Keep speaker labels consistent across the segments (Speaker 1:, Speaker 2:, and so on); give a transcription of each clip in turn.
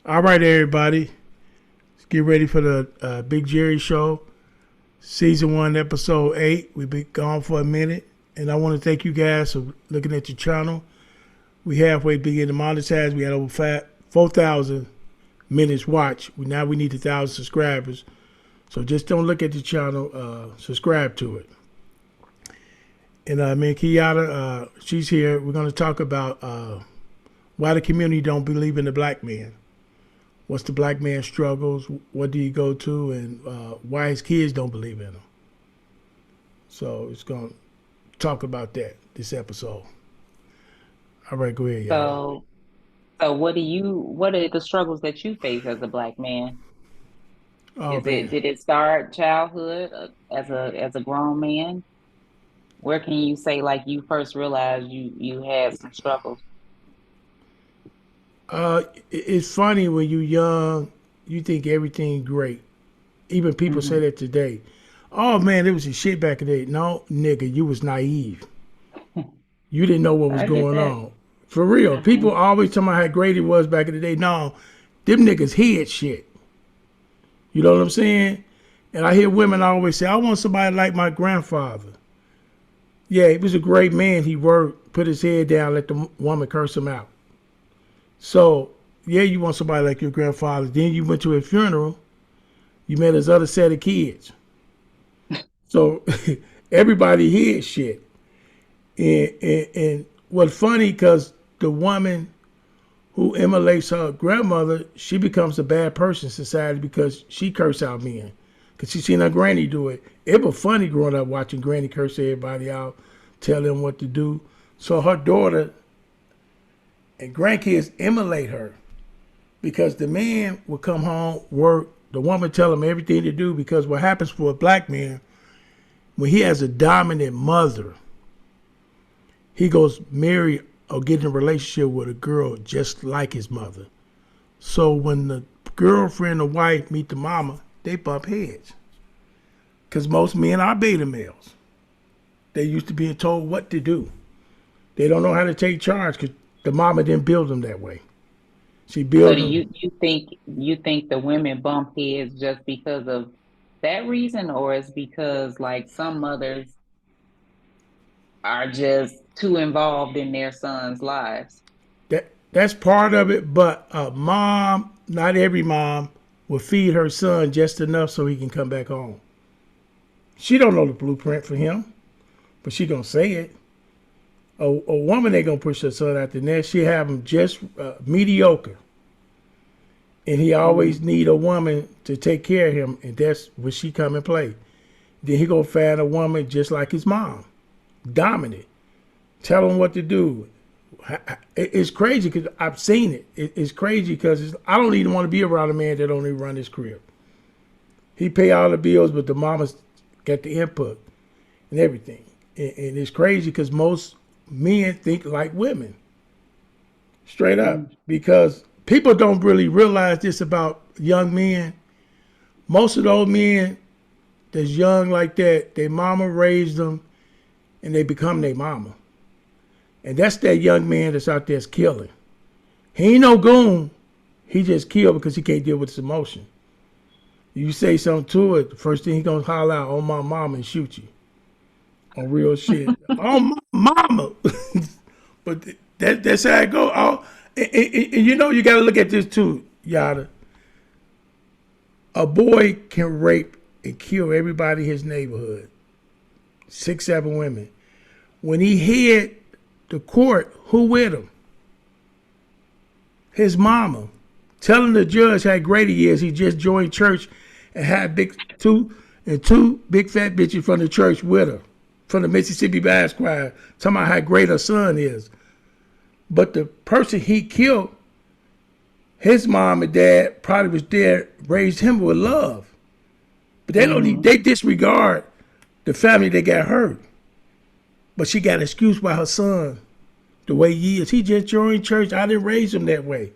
Speaker 1: All right, everybody. Let's get ready for the Big Jerry Show, Season 1, Episode 8. We've been gone for a minute, and I want to thank you guys for looking at your channel. We halfway begin to monetize. We had over 4,000 minutes watched. Now we need 1,000 subscribers. So just don't look at the channel. Subscribe to it. And me and Kiara, she's here. We're going to talk about why the community don't believe in the black man. What's the black man's struggles? What do you go to? And why his kids don't believe in him. So it's going to talk about that this episode. All right, go ahead, y'all.
Speaker 2: So, what are the struggles that you face as a black man?
Speaker 1: Oh man.
Speaker 2: Did it start childhood as a grown man? Where can you say like you first realized you had some struggles?
Speaker 1: It's funny when you young, you think everything great. Even people say
Speaker 2: Hmm.
Speaker 1: that today. Oh man, it was a shit back in the day. No, nigga, you was naive. You didn't know what was
Speaker 2: I get
Speaker 1: going
Speaker 2: that.
Speaker 1: on. For real. People
Speaker 2: Hmm.
Speaker 1: always tell me how great it was back in the day. No, them niggas hid shit. You know what I'm saying? And I hear women always say, I want somebody like my grandfather. Yeah, he was a great man. He worked, put his head down, let the woman curse him out. So, yeah, you want somebody like your grandfather. Then you went to a funeral, you met his other set of kids. So everybody hid shit. And what's funny, because the woman who emulates her grandmother, she becomes a bad person in society because she curse out men. Because she seen her granny do it. It was funny growing up watching granny curse everybody out, tell them what to do. So her daughter and grandkids emulate her because the man will come home, work, the woman tell him everything to do, because what happens for a black man, when he has a dominant mother, he goes marry or get in a relationship with a girl just like his mother. So when the girlfriend or wife meet the mama, they bump heads. Because most men are beta males. They used to being told what to do. They don't know how to take charge because the mama didn't build them that way. She
Speaker 2: So
Speaker 1: built
Speaker 2: do
Speaker 1: them.
Speaker 2: you think the women bump heads just because of that reason, or is because like some mothers are just too involved in their sons' lives?
Speaker 1: That's part of it, but a mom, not every mom, will feed her son just enough so he can come back home. She don't know the blueprint for him, but she gonna say it. A woman ain't gonna push her son out the nest. She have him just mediocre, and he always
Speaker 2: Hmm.
Speaker 1: need a woman to take care of him, and that's where she come and play. Then he gonna find a woman just like his mom, dominant, tell him what to do. It's crazy because I've seen it. It's crazy because I don't even want to be around a man that don't even run his crib. He pay all the bills, but the mamas get the input and everything. And it's crazy because most men think like women, straight up. Because people don't really realize this about young men. Most of those men that's young like that, their mama raised them and they become their mama. And that's that young man that's out there killing. He ain't no goon. He just killed because he can't deal with his emotion. You say something to it, the first thing he gonna holler out on my mama and shoot you on real shit. Oh my mama, but that's how it go. Oh, and you know you got to look at this too, Yada. A boy can rape and kill everybody in his neighborhood, 6, 7 women. When he hit the court, who with him? His mama. Telling the judge how great he is. He just joined church and had two big fat bitches from the church with her, from the Mississippi Bass Choir, talking about how great her son is. But the person he killed, his mom and dad probably was there, raised him with love. But
Speaker 2: Hmm.
Speaker 1: they disregard the family that got hurt. But she got an excuse by her son, the way he is. He just joined church. I didn't raise him that way.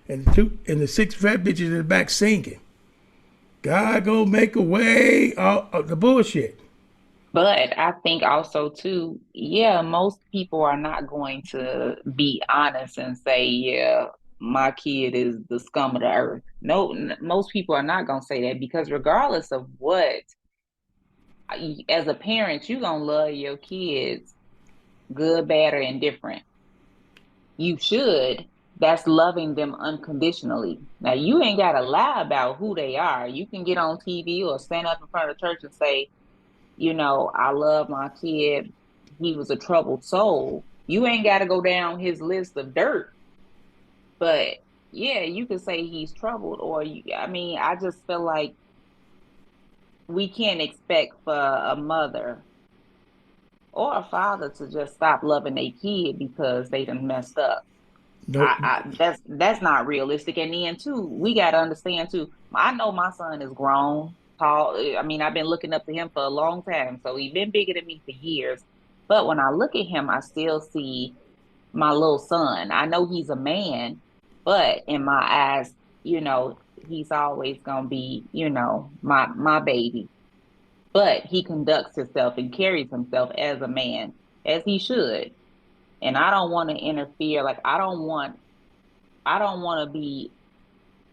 Speaker 1: And the 6 fat bitches in the back singing. God go make a way. All the bullshit.
Speaker 2: But I think also too, yeah, most people are not going to be honest and say, yeah, my kid is the scum of the earth. No, most people are not gonna say that, because regardless of what, as a parent, you're gonna love your kids, good, bad, or indifferent. You should. That's loving them unconditionally. Now, you ain't got to lie about who they are. You can get on TV or stand up in front of the church and say, I love my kid. He was a troubled soul. You ain't got to go down his list of dirt. But yeah, you can say he's troubled, I just feel like we can't expect for a mother or a father to just stop loving their kid because they done messed up.
Speaker 1: Nope.
Speaker 2: That's not realistic. And then too, we got to understand too. I know my son is grown, tall. I've been looking up to him for a long time, so he's been bigger than me for years. But when I look at him, I still see my little son. I know he's a man, but in my eyes, he's always gonna be, my baby. But he conducts himself and carries himself as a man, as he should. And I don't want to interfere. Like I don't want to be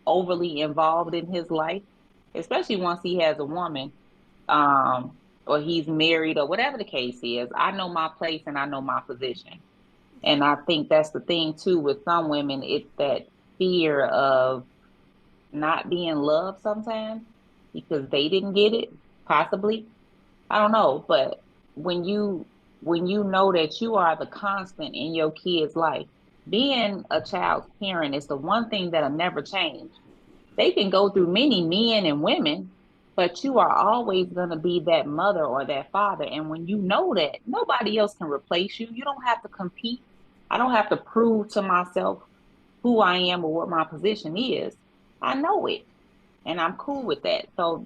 Speaker 2: overly involved in his life, especially once he has a woman, or he's married or whatever the case is. I know my place and I know my position. And I think that's the thing too with some women, it's that fear of not being loved sometimes because they didn't get it, possibly. I don't know, but when you know that you are the constant in your kid's life, being a child's parent is the one thing that'll never change. They can go through many men and women, but you are always going to be that mother or that father. And when you know that, nobody else can replace you. You don't have to compete. I don't have to prove to myself who I am or what my position is. I know it, and I'm cool with that. So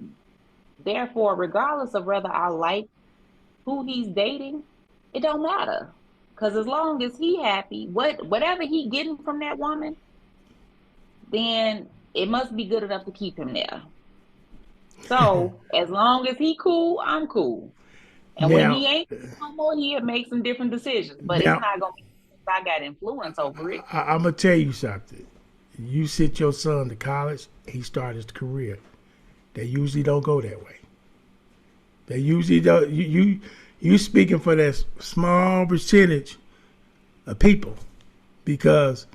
Speaker 2: therefore, regardless of whether I like who he's dating, it don't matter. Because as long as he happy, whatever he getting from that woman, then it must be good enough to keep him there. So as long as he cool, I'm cool. And when
Speaker 1: Now,
Speaker 2: he ain't no more, he'll make some different decisions. But it's
Speaker 1: now
Speaker 2: not gonna be I got influence over it.
Speaker 1: I'm gonna tell you something. You sent your son to college, he started his career. They usually don't go that way. They usually don't. You speaking for that small percentage of people, because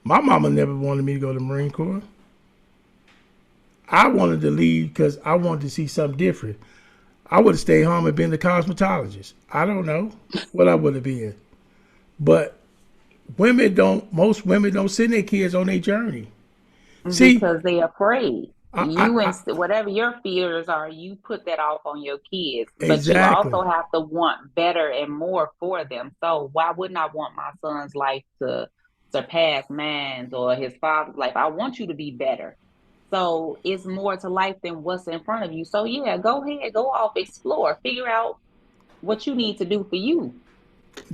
Speaker 1: my mama never wanted me to go to the Marine Corps. I wanted to leave because I wanted to see something different. I would have stayed home and been a cosmetologist. I don't know what I would have been. But most women don't send their kids on their journey. See,
Speaker 2: Because they afraid.
Speaker 1: I, I, I,
Speaker 2: Whatever your fears are, you put that off on your kids. But you
Speaker 1: exactly.
Speaker 2: also have to want better and more for them. So why wouldn't I want my son's life to surpass man's or his father's life? I want you to be better. So it's more to life than what's in front of you. So yeah, go ahead, go off, explore, figure out what you need to do for you.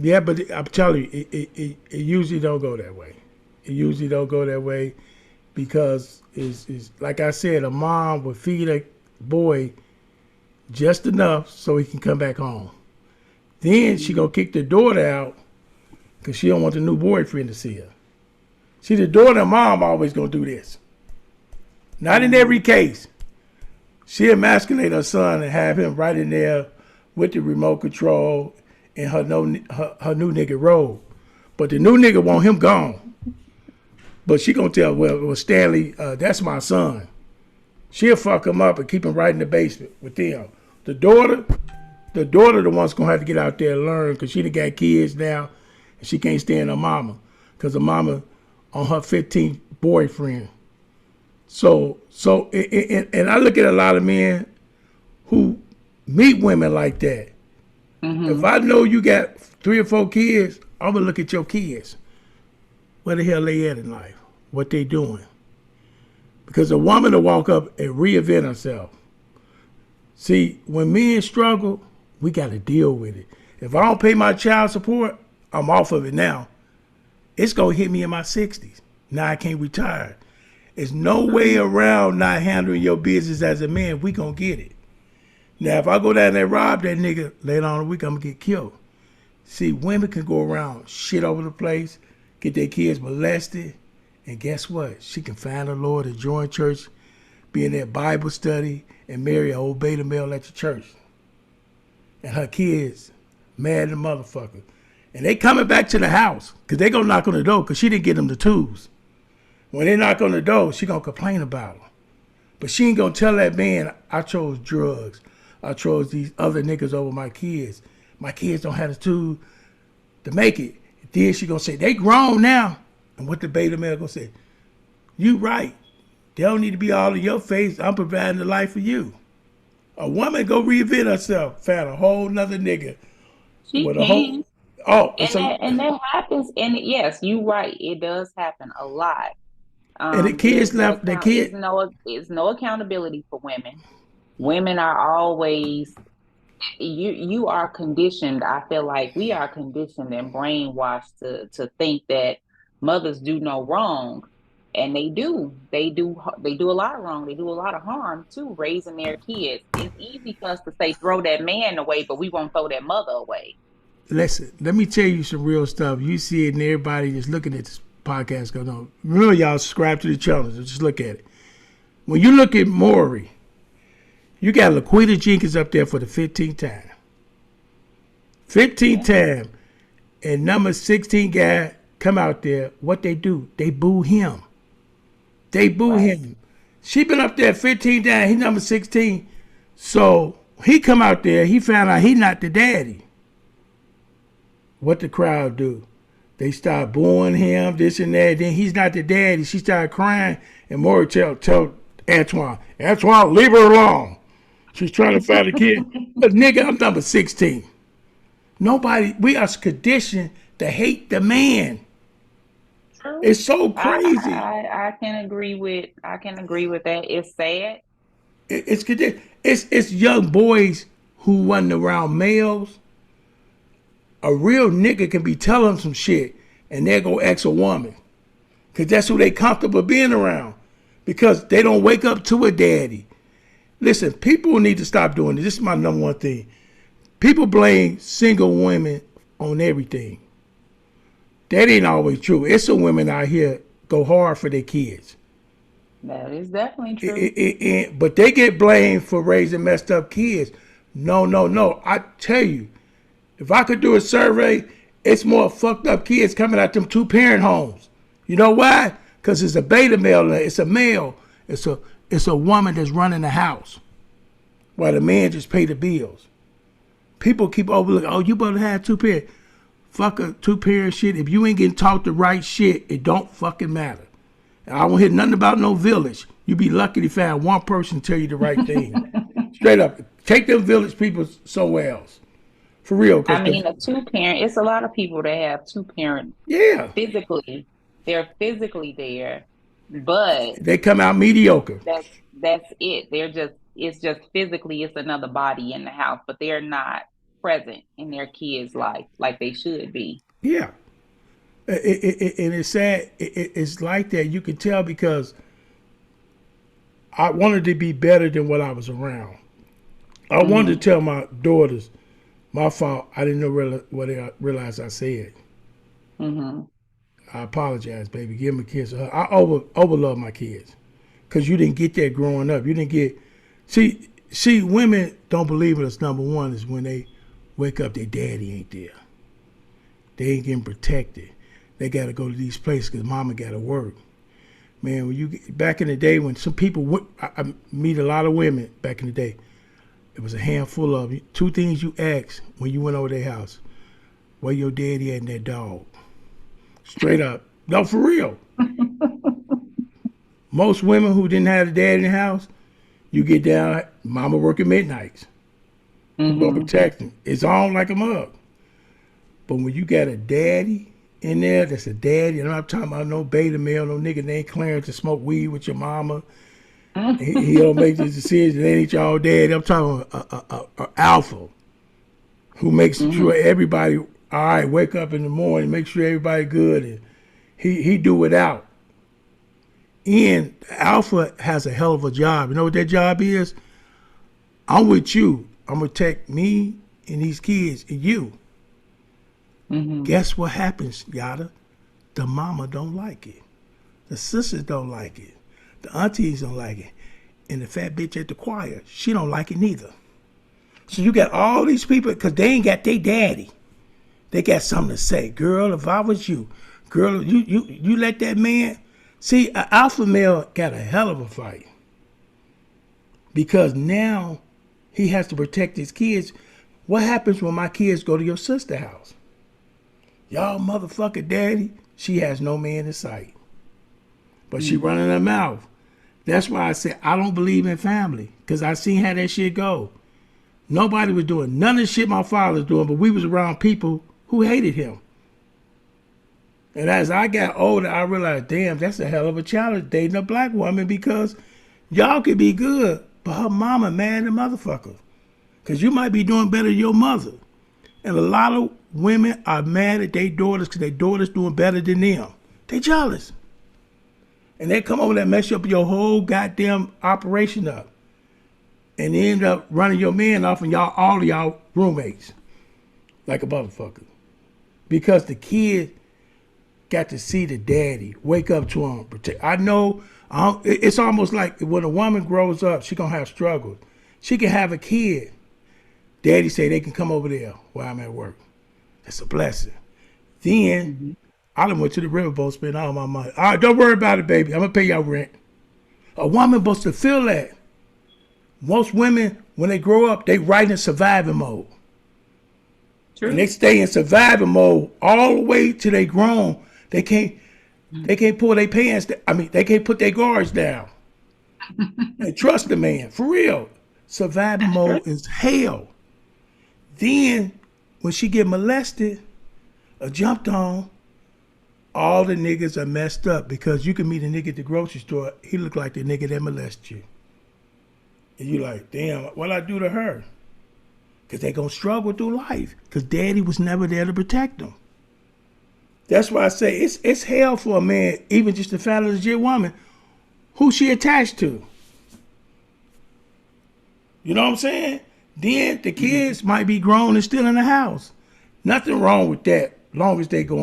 Speaker 1: Yeah, but I'm telling you, it usually don't go that way. It usually don't go that way because is like I said, a mom will feed a boy just enough so he can come back home. Then she gonna kick the daughter out because she don't want the new boyfriend to see her. See, the daughter and mom always gonna do this. Not in every case. She emasculate her son and have him right in there with the remote control and her new nigga role. But the new nigga want him gone. But she gonna tell, well Stanley, that's my son. She'll fuck him up and keep him right in the basement with them. The daughter the one's gonna have to get out there and learn because she done got kids now and she can't stand her mama because her mama on her 15th boyfriend. So and I look at a lot of men who meet women like that. If I know you got 3 or 4 kids, I'm gonna look at your kids. Where the hell they at in life? What they doing? Because a woman will walk up and reinvent herself. See, when men struggle, we got to deal with it. If I don't pay my child support, I'm off of it now. It's gonna hit me in my 60s. Now I can't retire. There's no way around not handling your business as a man. We gonna get it. Now, if I go down there and rob that nigga later on in the week, I'm gonna get killed. See, women can go around shit over the place, get their kids molested, And guess what? She can find the Lord and join church, be in that Bible study, and marry an old beta male at the church. And her kids, mad the motherfucker. And they coming back to the house because they gonna knock on the door because she didn't get them the tools. When they knock on the door, she gonna complain about them. But she ain't gonna tell that man, I chose drugs. I chose these other niggas over my kids. My kids don't have the tools to make it. Then she gonna say, they grown now. And what the beta male gonna say? You right. They don't need to be all in your face. I'm providing the life for you. A woman go reinvent herself, found a whole nother nigga
Speaker 2: She
Speaker 1: with a whole.
Speaker 2: can.
Speaker 1: Oh,
Speaker 2: And that happens. And yes, you're right. It does happen a lot.
Speaker 1: and the kids left. The kid.
Speaker 2: Is no accountability for women. Women are always you are conditioned. I feel like we are conditioned and brainwashed to think that mothers do no wrong, and they do a lot of wrong. They do a lot of harm too, raising their kids. It's easy for us to say throw that man away, but we won't throw that mother away.
Speaker 1: Listen, let me tell you some real stuff. You see it, and everybody just looking at this podcast going on. Remember, y'all subscribe to the channel. Just look at it. When you look at Maury, you got Laquita Jenkins up there for the 15th time. 15th time. And number 16 guy come out there. What they do? They boo him. They boo him. She been up there 15 times. He number 16. So he come out there. He found out he not the daddy. What the crowd do? They start booing him, this and that. Then he's not the daddy. She started crying. And Maury tell Antoine, leave her alone. She's trying to find a kid. But nigga, I'm number 16. We are conditioned to hate the man.
Speaker 2: True.
Speaker 1: It's so crazy.
Speaker 2: I can agree with that. It's sad.
Speaker 1: It's young boys who wasn't around males. A real nigga can be telling them some shit, and they'll go ex a woman. Because that's who they comfortable being around. Because they don't wake up to a daddy. Listen, people need to stop doing this. This is my number one thing. People blame single women on everything. That ain't always true. It's some women out here go hard for their kids.
Speaker 2: That is definitely true.
Speaker 1: But they get blamed for raising messed up kids. No. I tell you, if I could do a survey, it's more fucked up kids coming out them two-parent homes. You know why? Because it's a beta male. It's a male. It's a woman that's running the house while the man just pay the bills. People keep overlooking, oh, you better have two-parent. Fuck a two-parent shit. If you ain't getting taught the right shit, it don't fucking matter. And I won't hear nothing about no village. You be lucky to find one person tell you the right thing. Straight up. Take them village people somewhere else. For real.
Speaker 2: I mean, a two-parent, it's a lot of people that have two-parent.
Speaker 1: Yeah.
Speaker 2: Physically. They're physically there, but
Speaker 1: they come out mediocre.
Speaker 2: That's it. It's just physically, it's another body in the house, but they're not present in their kids' life like they should be.
Speaker 1: Yeah. And it's sad. It's like that. You can tell because I wanted to be better than what I was around. I wanted to tell my daughters, my fault. I didn't know what I realized I said.
Speaker 2: Mm-hmm.
Speaker 1: I apologize, baby. Give them a kiss. I overlove my kids because you didn't get that growing up. You didn't get. See, women don't believe in us. Number one is when they wake up, their daddy ain't there. They ain't getting protected. They got to go to these places because mama got to work. Man, when you back in the day when some people I meet a lot of women back in the day. It was a handful of two things you asked when you went over their house. Where your daddy at and that dog? Straight up. No, for real. Most women who didn't have a dad in the house, you get down, mama working midnights. Mm-hmm. Protecting. It's on like a mug. But when you got a daddy in there, that's a daddy, and I'm not talking about no beta male, no nigga named Clarence to smoke weed with your mama. He don't make the decision. They ain't y'all daddy. I'm talking a alpha who makes sure everybody, all right, wake up in the morning, make sure everybody good, and he do it out. And alpha has a hell of a job. You know what that job is? I'm with you. I'm gonna protect me and these kids and you. Mm-hmm. Guess what happens, Yada? The mama don't like it. The sisters don't like it. The aunties don't like it. And the fat bitch at the choir, she don't like it neither. So you got all these people, because they ain't got their daddy. They got something to say. Girl, if I was you, girl, you let that man. See, an alpha male got a hell of a fight. Because now he has to protect his kids. What happens when my kids go to your sister's house? Y'all motherfucker daddy, she has no man in sight. But she running her mouth. That's why I say I don't believe in family. Because I seen how that shit go. Nobody was doing none of the shit my father was doing, but we was around people who hated him. And as I got older, I realized, damn, that's a hell of a challenge dating a black woman, because y'all could be good, but her mama mad at motherfucker. Because you might be doing better than your mother. And a lot of women are mad at their daughters because their daughters doing better than them. They jealous. And they come over there and mess up your whole goddamn operation up. And they end up running your man off and y'all, all of y'all roommates. Like a motherfucker. Because the kid got to see the daddy, wake up to him. I know, it's almost like when a woman grows up, she gonna have struggles. She can have a kid. Daddy say they can come over there while I'm at work. That's a blessing. Then, I done went to the riverboat, spent all my money. All right, don't worry about it, baby. I'm gonna pay y'all rent. A woman supposed to feel that. Most women, when they grow up, they right in surviving mode. True. And they stay in surviving mode all the way till they grown. They can't pull their pants down. I mean, they can't put their guards down. They trust the man, for real. Surviving mode is hell. Then, when she get molested or jumped on, all the niggas are messed up, because you can meet a nigga at the grocery store, he look like the nigga that molested you. And you like, damn, what I do to her? Because they gonna struggle through life, because daddy was never there to protect them. That's why I say it's hell for a man, even just to find a legit woman, who she attached to. You know what I'm saying? Then the kids might be grown and still in the house. Nothing wrong with that, long as they go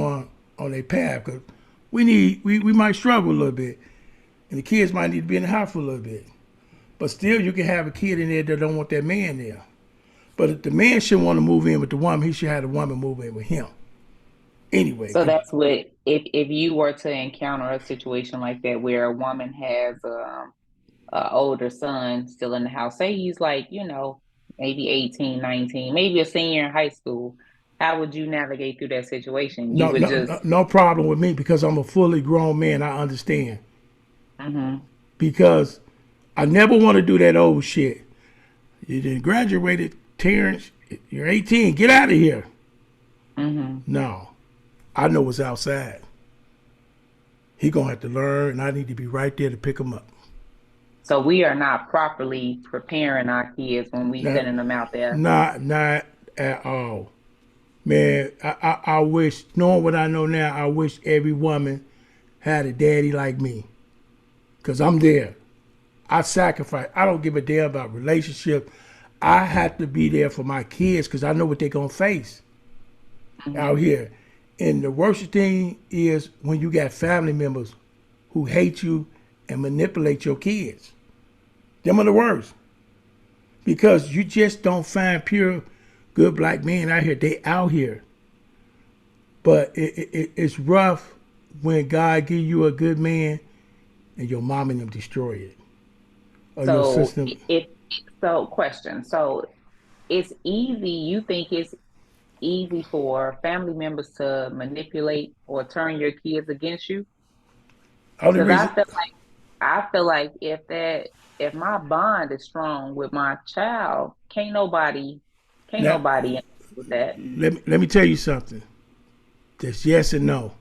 Speaker 1: on their path. Because we might struggle a little bit, and the kids might need to be in the house for a little bit. But still, you can have a kid in there that don't want that man there. But if the man shouldn't want to move in with the woman, he should have the woman move in with him. Anyway.
Speaker 2: So that's what, if you were to encounter a situation like that where a woman has an older son still in the house, say he's like, maybe 18, 19, maybe a senior in high school, how would you navigate through that situation?
Speaker 1: No problem with me, because I'm a fully grown man. I understand. Because I never want to do that old shit. You didn't graduated, Terrence. You're 18. Get out of here. No. I know what's outside. He going to have to learn, and I need to be right there to pick him up.
Speaker 2: So we are not properly preparing our kids when we sending them out there?
Speaker 1: Not at all. Man, I wish, knowing what I know now, I wish every woman had a daddy like me. Because I'm there. I sacrifice. I don't give a damn about relationship. I have to be there for my kids because I know what they're going to face out here. And the worst thing is when you got family members who hate you and manipulate your kids. Them are the worst. Because you just don't find pure, good black men out here. They out here. But it's rough when God give you a good man and your mom and them destroy it. Or your system.
Speaker 2: Question. So it's easy, you think it's easy for family members to manipulate or turn your kids against you? Because I feel like if my bond is strong with my child, can't nobody with that.
Speaker 1: Let me tell you something. Just yes and no.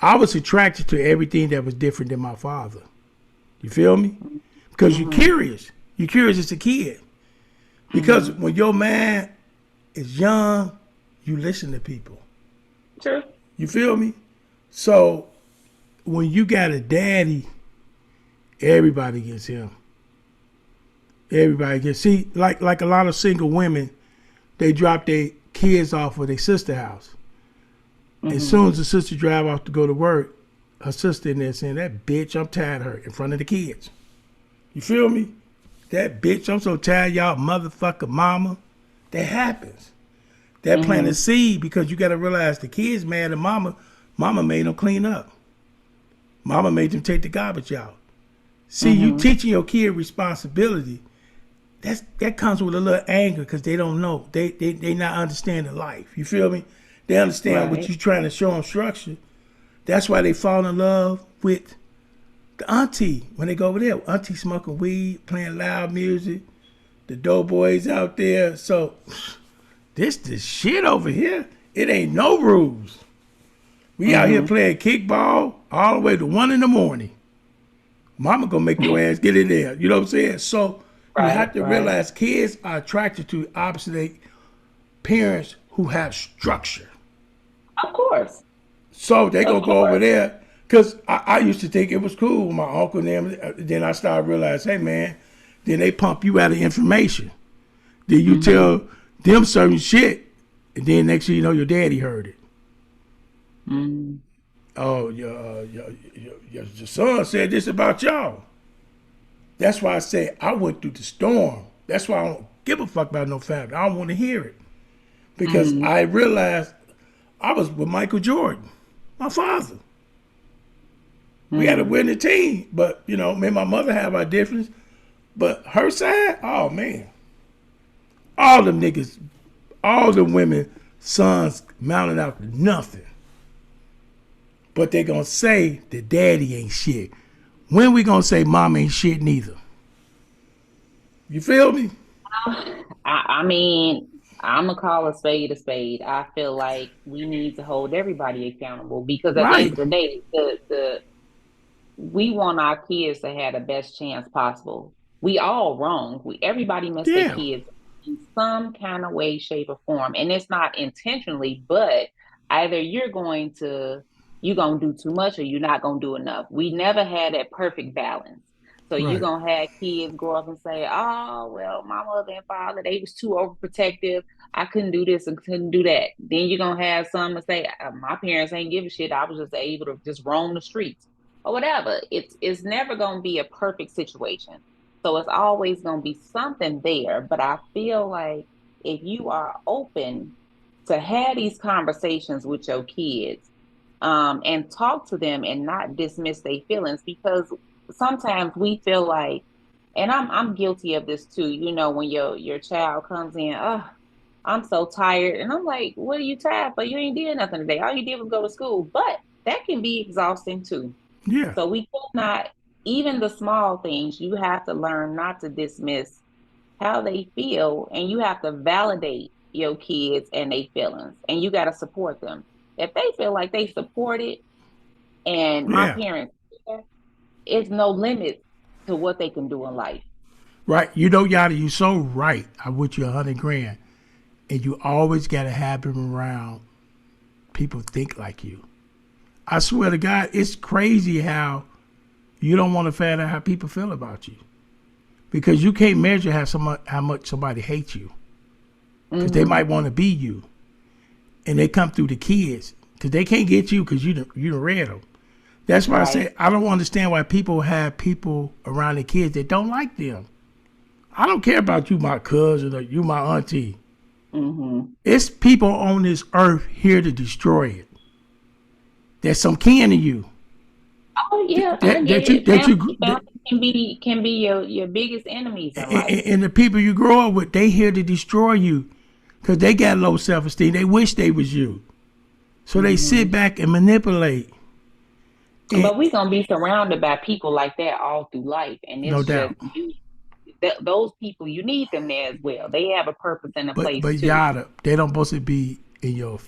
Speaker 1: I was attracted to everything that was different than my father. You feel me? Because you're curious. You're curious as a kid. Because when your man is young, you listen to people.
Speaker 2: True.
Speaker 1: You feel me? So when you got a daddy, everybody gets him. Everybody gets. See, like a lot of single women, they drop their kids off at their sister house. As soon as the sister drive off to go to work, her sister in there saying, that bitch, I'm tired of her in front of the kids. You feel me? That bitch, I'm so tired of y'all motherfucker mama. That happens. That plant a seed because you got to realize the kids mad at mama. Mama made them clean up. Mama made them take the garbage out. See, you teaching your kid responsibility. That comes with a little anger because they don't know. They not understanding life. You feel me? They understand what you're trying to show them structure. That's why they fall in love with the auntie when they go over there. Auntie smoking weed, playing loud music. The doughboys out there. So this shit over here. It ain't no rules. We out here playing kickball all the way to 1 a.m. Mama gonna make your ass get in there. You know what I'm saying? So you have to realize kids are attracted to opposite parents who have structure.
Speaker 2: Of course.
Speaker 1: So they gonna go over there. Because I used to think it was cool with my uncle and them. Then I started realizing, hey, man, then they pump you out of information. Then you tell them certain shit, and then next thing you know, your daddy heard it. Oh, your son said this about y'all. That's why I say I went through the storm. That's why I don't give a fuck about no family. I don't want to hear it. Because I realized I was with Michael Jordan, my father. We had a winning team, but, you know, me and my mother have our difference. But her side, oh, man. All them niggas, all the women, sons mounted out to nothing. But they gonna say that daddy ain't shit. When we gonna say mom ain't shit neither? You feel me?
Speaker 2: I mean, I'm gonna call a spade a spade. I feel like we need to hold everybody accountable because at the end
Speaker 1: Right.
Speaker 2: of the day, we want our kids to have the best chance possible. We all wrong. Everybody must their
Speaker 1: Yeah.
Speaker 2: kids in some kind of way, shape, or form. And it's not intentionally, but either you're gonna do too much or you're not gonna do enough. We never had that perfect balance. So you're
Speaker 1: Right.
Speaker 2: gonna have kids grow up and say, oh, well, my mother and father, they was too overprotective. I couldn't do this and couldn't do that. Then you're gonna have some to say, my parents ain't give a shit. I was just able to just roam the streets or whatever. It's never gonna be a perfect situation. So it's always gonna be something there. But I feel like if you are open to have these conversations with your kids, and talk to them and not dismiss their feelings because sometimes we feel like, and I'm guilty of this too. You know, when your child comes in, oh, I'm so tired, and I'm like, what are you tired for? You ain't did nothing today. All you did was go to school, but that can be exhausting too.
Speaker 1: Yeah.
Speaker 2: So we cannot, even the small things, you have to learn not to dismiss how they feel, and you have to validate your kids and their feelings, and you got to support them. If they feel like they supported, and my
Speaker 1: Yeah.
Speaker 2: parents, it's no limit to what they can do in life.
Speaker 1: Right. You know, Yada, you so right. I with you 100 grand. And you always gotta have them around people think like you. I swear to God, it's crazy how you don't want to find out how people feel about you. Because you can't measure how much somebody hates you. Because they might want to be you. And they come through the kids. Because they can't get you because you done read them. That's why I say I don't understand why people have people around their kids that don't like them. I don't care about you, my cousin, or you, my auntie. It's people on this earth here to destroy it. There's some kin to you.
Speaker 2: Oh yeah, I
Speaker 1: That,
Speaker 2: get
Speaker 1: that you
Speaker 2: it.
Speaker 1: that you
Speaker 2: Family can be your biggest enemies in life.
Speaker 1: and the people you grow up with, they here to destroy you because they got low self-esteem. They wish they was you, so they sit back and manipulate. And,
Speaker 2: But we're gonna be surrounded by people like that all through life, and
Speaker 1: no
Speaker 2: it's just
Speaker 1: doubt.
Speaker 2: those people, you need them there as well. They have a purpose and a place
Speaker 1: But
Speaker 2: too.
Speaker 1: yada, they don't supposed to be in your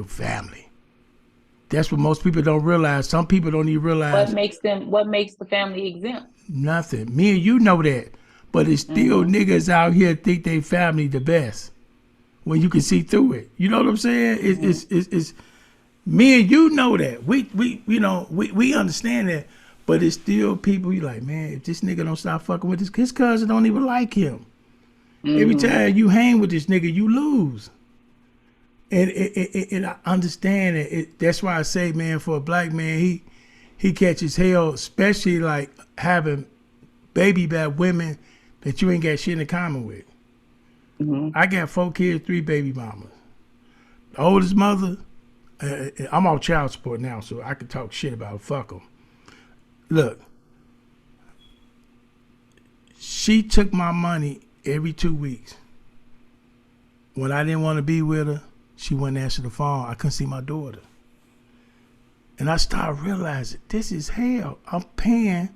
Speaker 1: family. That's what most people don't realize. Some people don't even realize
Speaker 2: What makes the family exempt?
Speaker 1: nothing. Me and you know that. But it's still niggas out here think they family the best when you can see through it. You know what I'm saying? It's me and you know that. We understand that. But it's still people you like, man, if this nigga don't stop fucking with his cousin don't even like him. Every time you hang with this nigga, you lose. And I understand it. That's why I say, man, for a black man, he catches hell, especially like having baby back women that you ain't got shit in common with.
Speaker 2: Mm-hmm.
Speaker 1: I got 4 kids, 3 baby mamas. The oldest mother, I'm on child support now, so I can talk shit about it. Fuck them. Look, she took my money every 2 weeks. When I didn't want to be with her, she wouldn't answer the phone. I couldn't see my daughter. And I started realizing this is hell. I'm paying,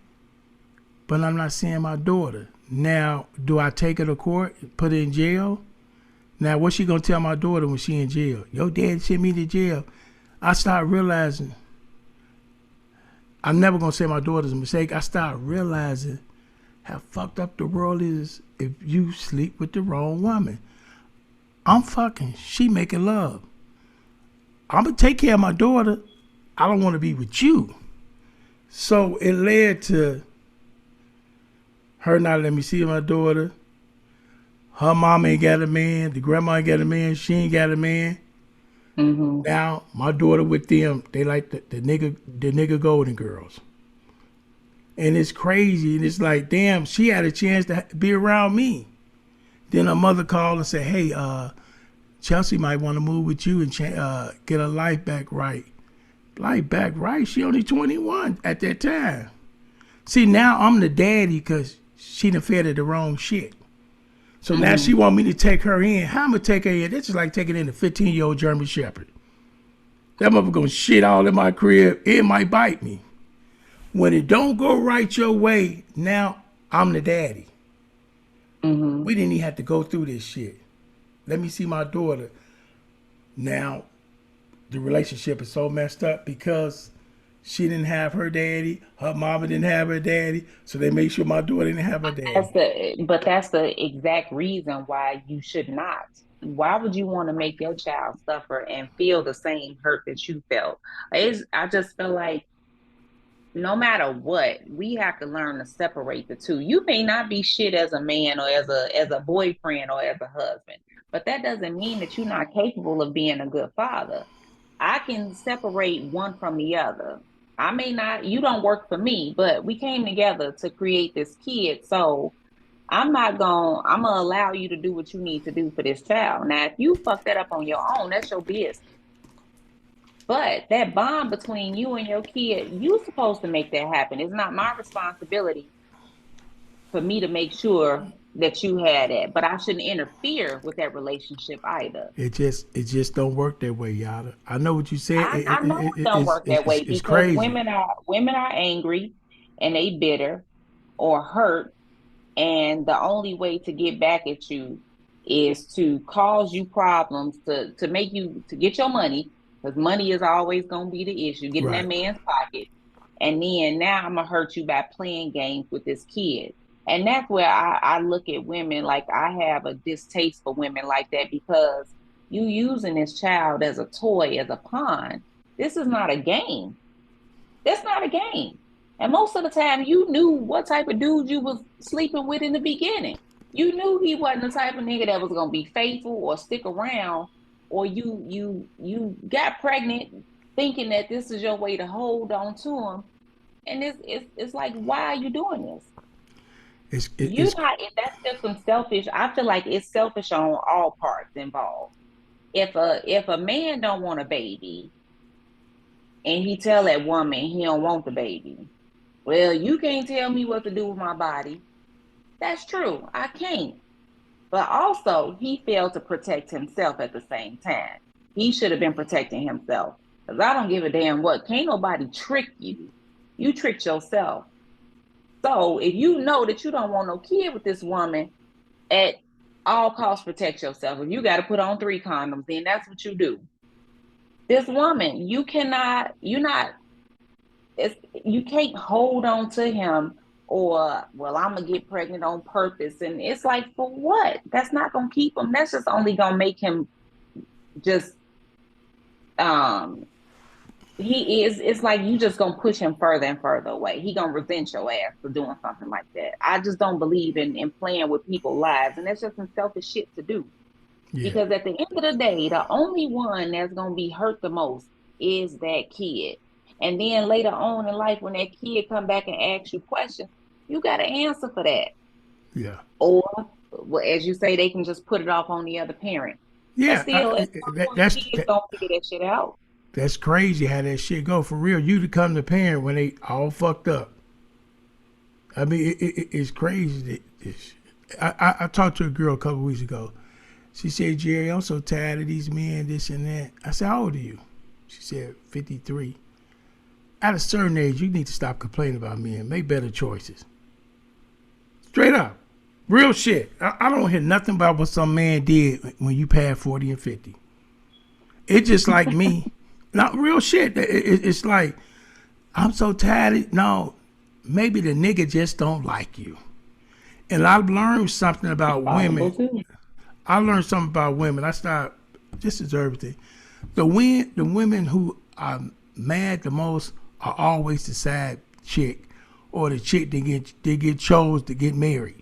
Speaker 1: but I'm not seeing my daughter. Now, do I take her to court and put her in jail? Now, what's she gonna tell my daughter when she in jail? Your dad sent me to jail. I started realizing I'm never gonna say my daughter's a mistake. I started realizing how fucked up the world is if you sleep with the wrong woman. I'm fucking, she making love. I'm gonna take care of my daughter. I don't want to be with you. So it led to her not letting me see my daughter. Her mom ain't got a man. The grandma ain't got a man. She ain't got a man.
Speaker 2: Mm-hmm.
Speaker 1: Now my daughter with them, they like the nigga Golden Girls. And it's crazy. And it's like, damn, she had a chance to be around me. Then her mother called and said, hey, Chelsea might want to move with you and get her life back right. Life back right? She only 21 at that time. See, now I'm the daddy because she done fed her the wrong shit. So now she want me to take her in. How I'm going to take her in? That's just like taking in a 15-year-old German Shepherd. That motherfucker going to shit all in my crib. It might bite me. When it don't go right your way, now I'm the daddy.
Speaker 2: Mm-hmm.
Speaker 1: We didn't even have to go through this shit. Let me see my daughter. Now, the relationship is so messed up because she didn't have her daddy, her mama didn't have her daddy, so they made sure my daughter didn't have her daddy.
Speaker 2: That's the exact reason why you should not. Why would you want to make your child suffer and feel the same hurt that you felt? I just feel like no matter what, we have to learn to separate the two. You may not be shit as a man or as a boyfriend or as a husband, but that doesn't mean that you're not capable of being a good father. I can separate one from the other. I may not, you don't work for me, but we came together to create this kid. So I'm gonna allow you to do what you need to do for this child. Now, if you fuck that up on your own, that's your business. But that bond between you and your kid, you supposed to make that happen. It's not my responsibility for me to make sure that you had it. But I shouldn't interfere with that relationship either.
Speaker 1: It just don't work that way, Yada. I know what you said.
Speaker 2: I know it don't work that way
Speaker 1: It's
Speaker 2: because
Speaker 1: crazy.
Speaker 2: women are angry and they bitter or hurt, and the only way to get back at you is to cause you problems to make you to get your money, because money is always going to be the issue, get in that
Speaker 1: Right.
Speaker 2: man's pocket. And then now I'm gonna hurt you by playing games with this kid. And that's where I look at women, like I have a distaste for women like that, because you using this child as a toy, as a pawn. This is not a game. That's not a game. And most of the time, you knew what type of dude you was sleeping with in the beginning. You knew he wasn't the type of nigga that was gonna be faithful or stick around, or you got pregnant thinking that this is your way to hold on to him. And it's like, why are you doing this?
Speaker 1: It's it,
Speaker 2: You
Speaker 1: it's
Speaker 2: not, if that's just some selfish. I feel like it's selfish on all parts involved. If a man don't want a baby and he tell that woman he don't want the baby, well, you can't tell me what to do with my body. That's true. I can't. But also, he failed to protect himself at the same time. He should have been protecting himself. Because I don't give a damn what. Can't nobody trick you. You tricked yourself. So if you know that you don't want no kid with this woman, at all costs protect yourself. If you got to put on 3 condoms, then that's what you do. This woman, you're not, you can't hold on to him, or, well, I'm gonna get pregnant on purpose. And it's like, for what? That's not gonna keep him. That's just only gonna make him just, um, it's like you just gonna push him further and further away. He gonna resent your ass for doing something like that. I just don't believe in playing with people's lives, and that's just some selfish shit to do.
Speaker 1: yeah.
Speaker 2: Because at the end of the day, the only one that's gonna be hurt the most is that kid. And then later on in life, when that kid come back and ask you questions, you got to answer for that.
Speaker 1: Yeah.
Speaker 2: Or, well, as you say, they can just put it off on the other parent. But
Speaker 1: Yeah.
Speaker 2: still, at some
Speaker 1: That,
Speaker 2: point,
Speaker 1: that's
Speaker 2: kids
Speaker 1: that,
Speaker 2: don't figure that shit out.
Speaker 1: that's crazy how that shit go. For real, you become the parent when they all fucked up. I mean, it's crazy. I talked to a girl a couple weeks ago. She said, Jerry, I'm so tired of these men, this and that. I said, how old are you? She said, 53. At a certain age, you need to stop complaining about men. Make better choices. Straight up. Real shit. I don't hear nothing about what some man did when you passed 40 and 50. It's just like me. Not real shit. It's like, I'm so tired. No, maybe the nigga just don't like you. And I've learned something
Speaker 2: It's
Speaker 1: about
Speaker 2: possible
Speaker 1: women.
Speaker 2: too.
Speaker 1: I learned something about women. I started, this is everything. The women who are mad the most are always the side chick or the chick that get chose to get married.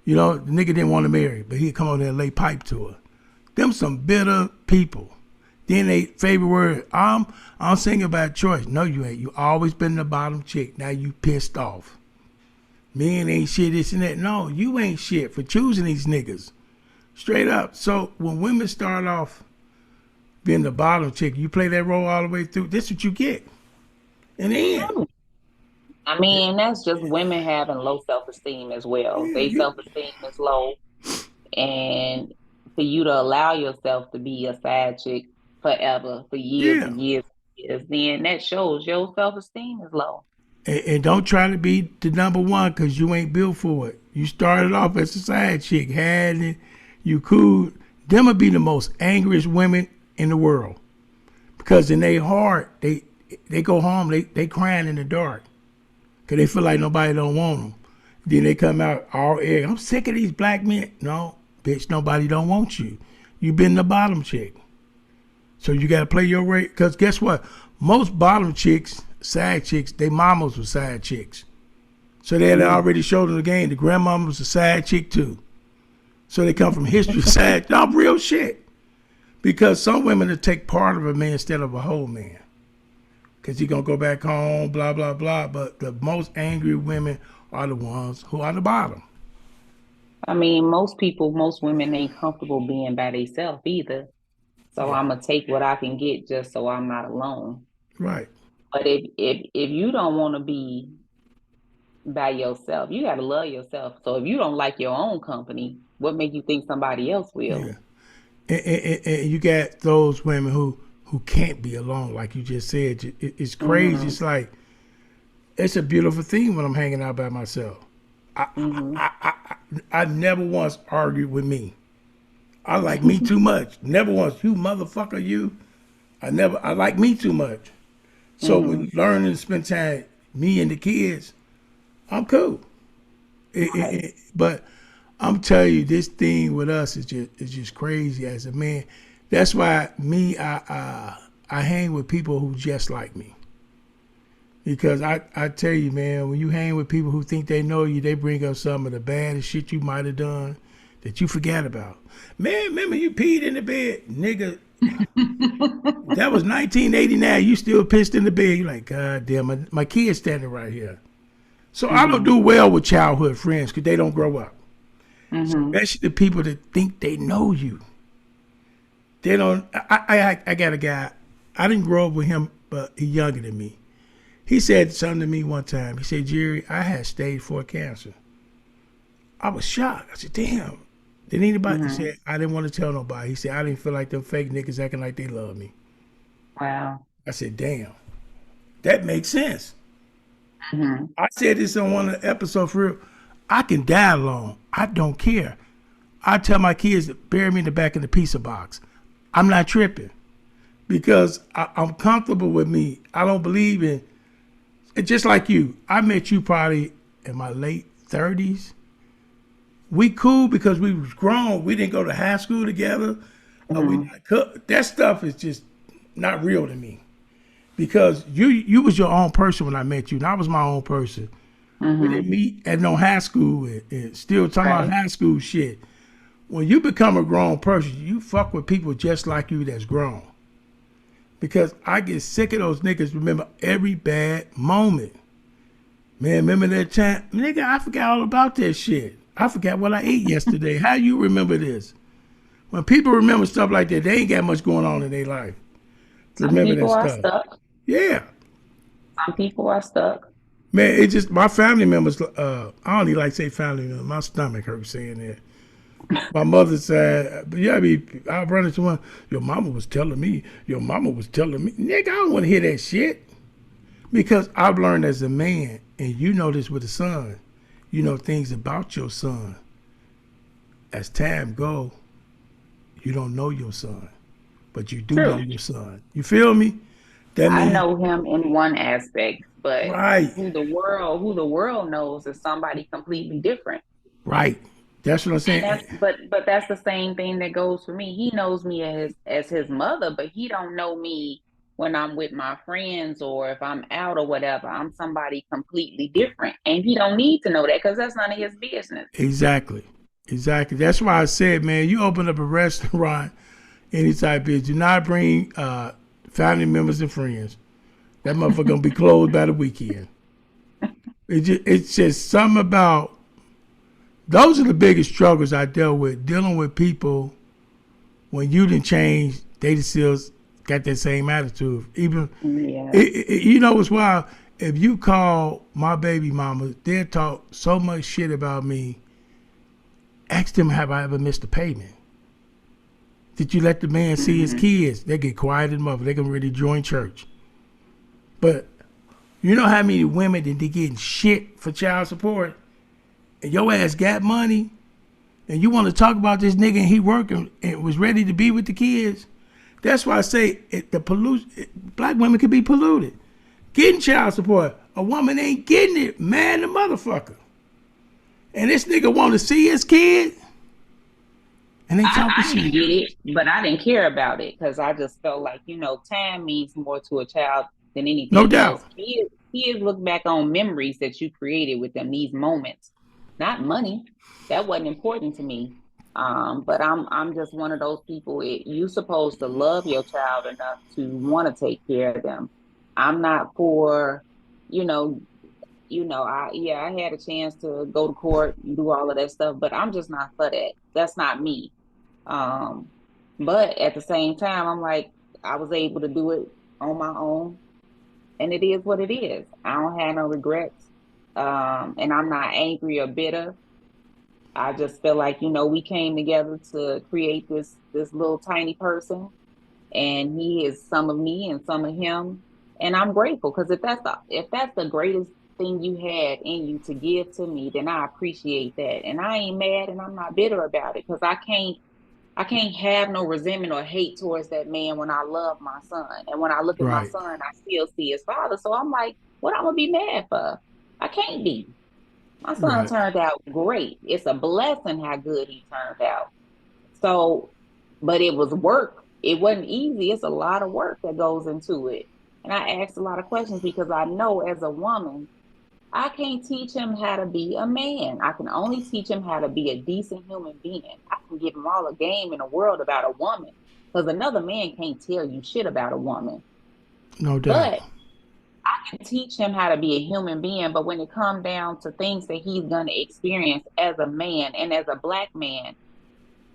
Speaker 1: You know, the nigga didn't want to marry, but he'd come over there and lay pipe to her. Them some bitter people. Then they favorite word, I'm singing about choice. No, you ain't. You always been the bottom chick. Now you pissed off. Men ain't shit, this and that. No, you ain't shit for choosing these niggas. Straight up. So when women start off being the bottom chick, you play that role all the way through. This is what you get. In the end.
Speaker 2: I mean, that's just women having low self-esteem as well.
Speaker 1: Yeah,
Speaker 2: They
Speaker 1: you.
Speaker 2: self-esteem is low, and for you to allow yourself to be a side chick forever, for years
Speaker 1: Yeah.
Speaker 2: and years and years, then that shows your self-esteem is low.
Speaker 1: And don't try to be the number one because you ain't built for it. You started off as a side chick, had it, you cool. Them would be the most angriest women in the world because in their heart, they go home, they crying in the dark because they feel like nobody don't want them. Then they come out all egg. I'm sick of these black men. No, bitch, nobody don't want you. You been the bottom chick. So you got to play your rate. Because guess what? Most bottom chicks, side chicks, they mamas were side chicks. So they had already showed them the game. The grandmama was a side chick too. So they come from history side. No, real shit. Because some women will take part of a man instead of a whole man. Because he's going to go back home, blah, blah, blah. But the most angry women are the ones who are the bottom.
Speaker 2: I mean, most people, most women ain't comfortable being by themselves either. So
Speaker 1: Yeah,
Speaker 2: I'm gonna take what I can get just so I'm not alone.
Speaker 1: right.
Speaker 2: But if you don't want to be by yourself, you gotta love yourself. So if you don't like your own company, what make you think somebody else
Speaker 1: Yeah.
Speaker 2: will?
Speaker 1: And you got those women who can't be alone, like you just said. It's crazy.
Speaker 2: Mm-hmm.
Speaker 1: It's like, it's a beautiful thing when I'm hanging out by myself.
Speaker 2: Mm-hmm.
Speaker 1: I never once argued with me. I like me too much. Never once. You motherfucker, you. I like me too much. So
Speaker 2: Mm-hmm.
Speaker 1: when learning to spend time, me and the kids, I'm cool.
Speaker 2: Right.
Speaker 1: But I'm telling you, this thing with us is just crazy as a man. That's why I hang with people who just like me. Because I tell you, man, when you hang with people who think they know you, they bring up some of the baddest shit you might have done that you forgot about. Man, remember you peed in the bed? Nigga, that was 1989. You still pissed in the bed. You're like, God damn, my kid's standing right here. So I don't
Speaker 2: Mm-hmm.
Speaker 1: do well with childhood friends because they don't grow up.
Speaker 2: Mm-hmm.
Speaker 1: Especially the people that think they know you. They don't. I got a guy. I didn't grow up with him, but he's younger than me. He said something to me one time. He said, Jerry, I had stage 4 cancer. I was shocked. I said, damn. Did anybody? He
Speaker 2: Mm-hmm.
Speaker 1: said, I didn't want to tell nobody. He said, I didn't feel like them fake niggas acting like they love me.
Speaker 2: Wow.
Speaker 1: I said, damn. That makes sense.
Speaker 2: Mm-hmm.
Speaker 1: I said this on one of the episodes for real. I can die alone. I don't care. I tell my kids to bury me in the back of the pizza box. I'm not tripping because I'm comfortable with me. I don't believe in. It's just like you. I met you probably in my late 30s. We cool because we was grown. We didn't go to high school together. We
Speaker 2: Mm-hmm.
Speaker 1: that stuff is just not real to me because you was your own person when I met you, and I was my own person. We
Speaker 2: Mm-hmm.
Speaker 1: didn't meet at no high school and still talking about
Speaker 2: Right.
Speaker 1: high school shit. When you become a grown person, you fuck with people just like you that's grown. because I get sick of those niggas remember every bad moment. Man, remember that time? Nigga, I forgot all about that shit. I forgot what I ate yesterday. How you remember this? When people remember stuff like that, they ain't got much going on in their life.
Speaker 2: Some
Speaker 1: Remember that
Speaker 2: people are
Speaker 1: stuff.
Speaker 2: stuck.
Speaker 1: Yeah.
Speaker 2: Some people are stuck.
Speaker 1: Man, it just, my family members, I don't even like to say family members. My stomach hurts saying that. My mother said, but yeah, I run into one, your mama was telling me. Nigga, I don't want to hear that shit. Because I've learned as a man, and you know this with a son, you know things about your son. As time go, you don't know your son, but you do know
Speaker 2: True.
Speaker 1: your son. You feel me? That
Speaker 2: I
Speaker 1: means,
Speaker 2: know him in one aspect, but
Speaker 1: right,
Speaker 2: who the world knows is somebody completely different.
Speaker 1: right. That's what I'm
Speaker 2: And
Speaker 1: saying.
Speaker 2: but that's the same thing that goes for me. He knows me as his mother, but he don't know me when I'm with my friends or if I'm out or whatever. I'm somebody completely different, and he don't need to know that because that's none of his business.
Speaker 1: Exactly. Exactly. That's why I said, man, you open up a restaurant, any type of, do not bring family members and friends. That motherfucker gonna be closed by the weekend. It's just something about, those are the biggest struggles I dealt with, dealing with people when you didn't change, they just still got that same attitude. Even,
Speaker 2: Yeah.
Speaker 1: you know what's wild? If you call my baby mama, they'll talk so much shit about me. Ask them, have I ever missed a payment? Did you let the man see his
Speaker 2: Hmm.
Speaker 1: kids? They get quiet and mother. They can really join church. But you know how many women that they getting shit for child support? And your ass got money, and you want to talk about this nigga and he working and was ready to be with the kids? That's why I say black women could be polluted. Getting child support. A woman ain't getting it. Man, the motherfucker. And this nigga want to see his kid, and they talking
Speaker 2: I didn't
Speaker 1: shit.
Speaker 2: get it, but I didn't care about it because I just felt like, time means more to a child than
Speaker 1: No
Speaker 2: anything else.
Speaker 1: doubt.
Speaker 2: Kids look back on memories that you created with them, these moments, not money. That wasn't important to me. But I'm just one of those people. You supposed to love your child enough to want to take care of them. I'm not for, you know, I had a chance to go to court and do all of that stuff, but I'm just not for that. That's not me. Um, but at the same time, I'm like, I was able to do it on my own, and it is what it is. I don't have no regrets. And I'm not angry or bitter. I just feel like, we came together to create this little tiny person, and he is some of me and some of him. And I'm grateful because if that's the greatest thing you had in you to give to me, then I appreciate that. And I ain't mad and I'm not bitter about it because I can't have no resentment or hate towards that man when I love my son. And when I look at my
Speaker 1: Right.
Speaker 2: son, I still see his father. So I'm like, what I'm gonna be mad for? I can't be. My son
Speaker 1: Right.
Speaker 2: turned out great. It's a blessing how good he turned out. So, but it was work. It wasn't easy. It's a lot of work that goes into it. And I asked a lot of questions because I know as a woman, I can't teach him how to be a man. I can only teach him how to be a decent human being. I can give him all the game in the world about a woman because another man can't tell you shit about a woman.
Speaker 1: No doubt.
Speaker 2: But I can teach him how to be a human being. But when it comes down to things that he's going to experience as a man and as a black man,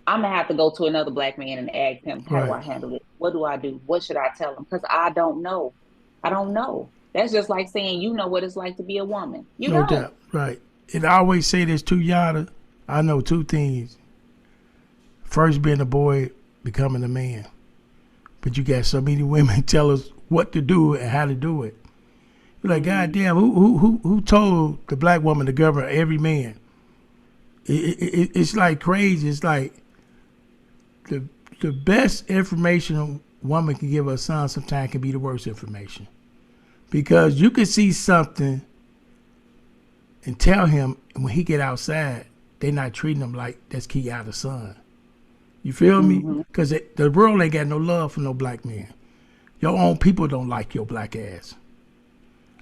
Speaker 2: I'm gonna have to go to another black man and ask him, how do
Speaker 1: Right.
Speaker 2: I handle it? What do I do? What should I tell him? Because I don't know. I don't know. That's just like saying you know what it's like to be a woman. You
Speaker 1: No
Speaker 2: don't.
Speaker 1: doubt. Right. And I always say this to Yada. I know two things. First, being a boy, becoming a man. But you got so many women tell us what to do and how to do it. You're like, God
Speaker 2: Hmm.
Speaker 1: damn, who told the black woman to govern every man? It's like crazy. It's like the the best information a woman can give her son sometimes can be the worst information. Because you can see something and tell him, and when he get outside, they not treating him like that's Kiana's son. You feel me?
Speaker 2: Hmm.
Speaker 1: Because the world ain't got no love for no black man. Your own people don't like your black ass.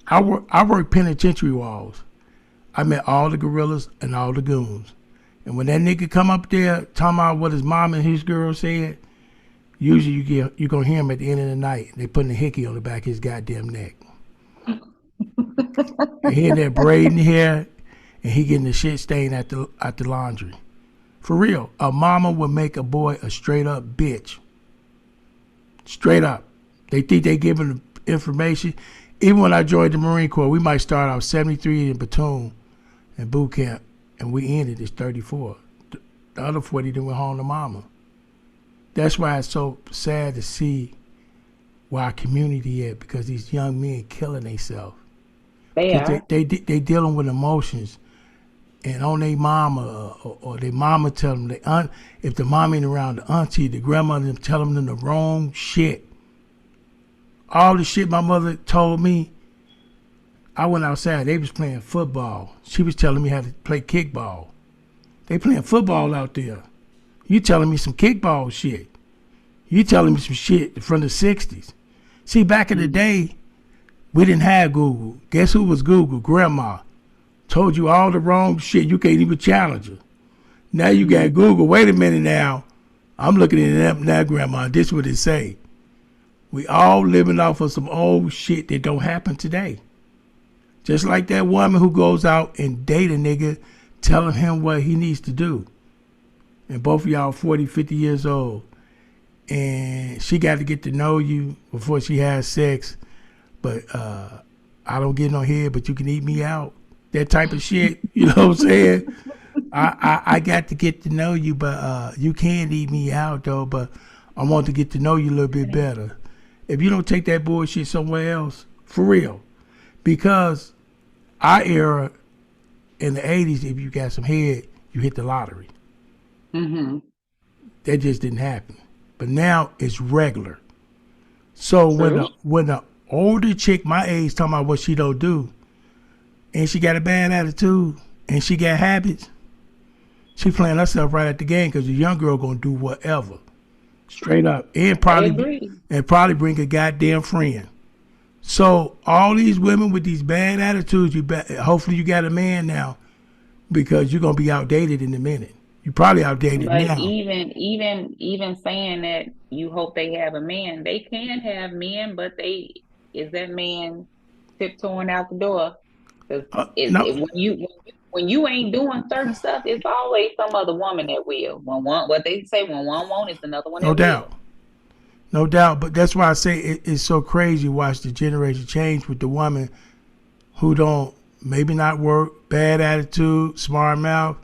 Speaker 1: I work penitentiary walls. I met all the gorillas and all the goons. And when that nigga come up there talking about what his mom and his girl said, Usually you're gonna hear him at the end of the night. They putting a hickey on the back of his goddamn neck. And he in there braiding hair, and he getting the shit stain at the laundry. For real, a mama would make a boy a straight up bitch. Straight up. They think they giving information. Even when I joined the Marine Corps, we might start out 73 in platoon and boot camp, and we ended as 34. The other 40 then went home to mama. That's why it's so sad to see where our community at, because these young men killing themselves.
Speaker 2: They are.
Speaker 1: They dealing with emotions, and on their mama or their mama tell them, if the mom ain't around, the auntie, the grandmother tell them the wrong shit. All the shit my mother told me, I went outside, they was playing football. She was telling me how to play kickball. They playing football out there. You telling me some kickball shit. You telling me some shit from the 60s. See, back in the day, we didn't have Google. Guess who was Google? Grandma. Told you all the wrong shit. You can't even challenge her. Now you got Google. Wait a minute now. I'm looking at it up now, Grandma. This is what it say. We all living off of some old shit that don't happen today. Just like that woman who goes out and date a nigga telling him what he needs to do. And both of y'all 40, 50 years old. And she got to get to know you before she has sex. But I don't get no head, but you can eat me out. That type of shit. You know what I'm saying? I got to get to know you, but you can't eat me out, though. But I want to get to know you a little bit better. If you don't take that bullshit somewhere else, for real. Because our era in the 80s, if you got some head, you hit the lottery.
Speaker 2: Mm-hmm.
Speaker 1: That just didn't happen. But now it's regular. So when the older chick my age talking about what she don't do, and she got a bad attitude, and she got habits, she playing herself right at the game, because the young girl gonna do whatever. Straight up. And probably bring a goddamn friend. So all these women with these bad attitudes, hopefully you got a man now, because you're gonna be outdated in a minute. You probably outdated
Speaker 2: But
Speaker 1: now.
Speaker 2: even saying that you hope they have a man, they can have men, but is that man tiptoeing out the door? Because
Speaker 1: No,
Speaker 2: when you ain't doing certain stuff, it's always some other woman that will. What they say, when one won't, it's another one
Speaker 1: no
Speaker 2: that
Speaker 1: doubt.
Speaker 2: will.
Speaker 1: No doubt. But that's why I say it's so crazy to watch the generation change with the woman who don't, maybe not work, bad attitude, smart mouth.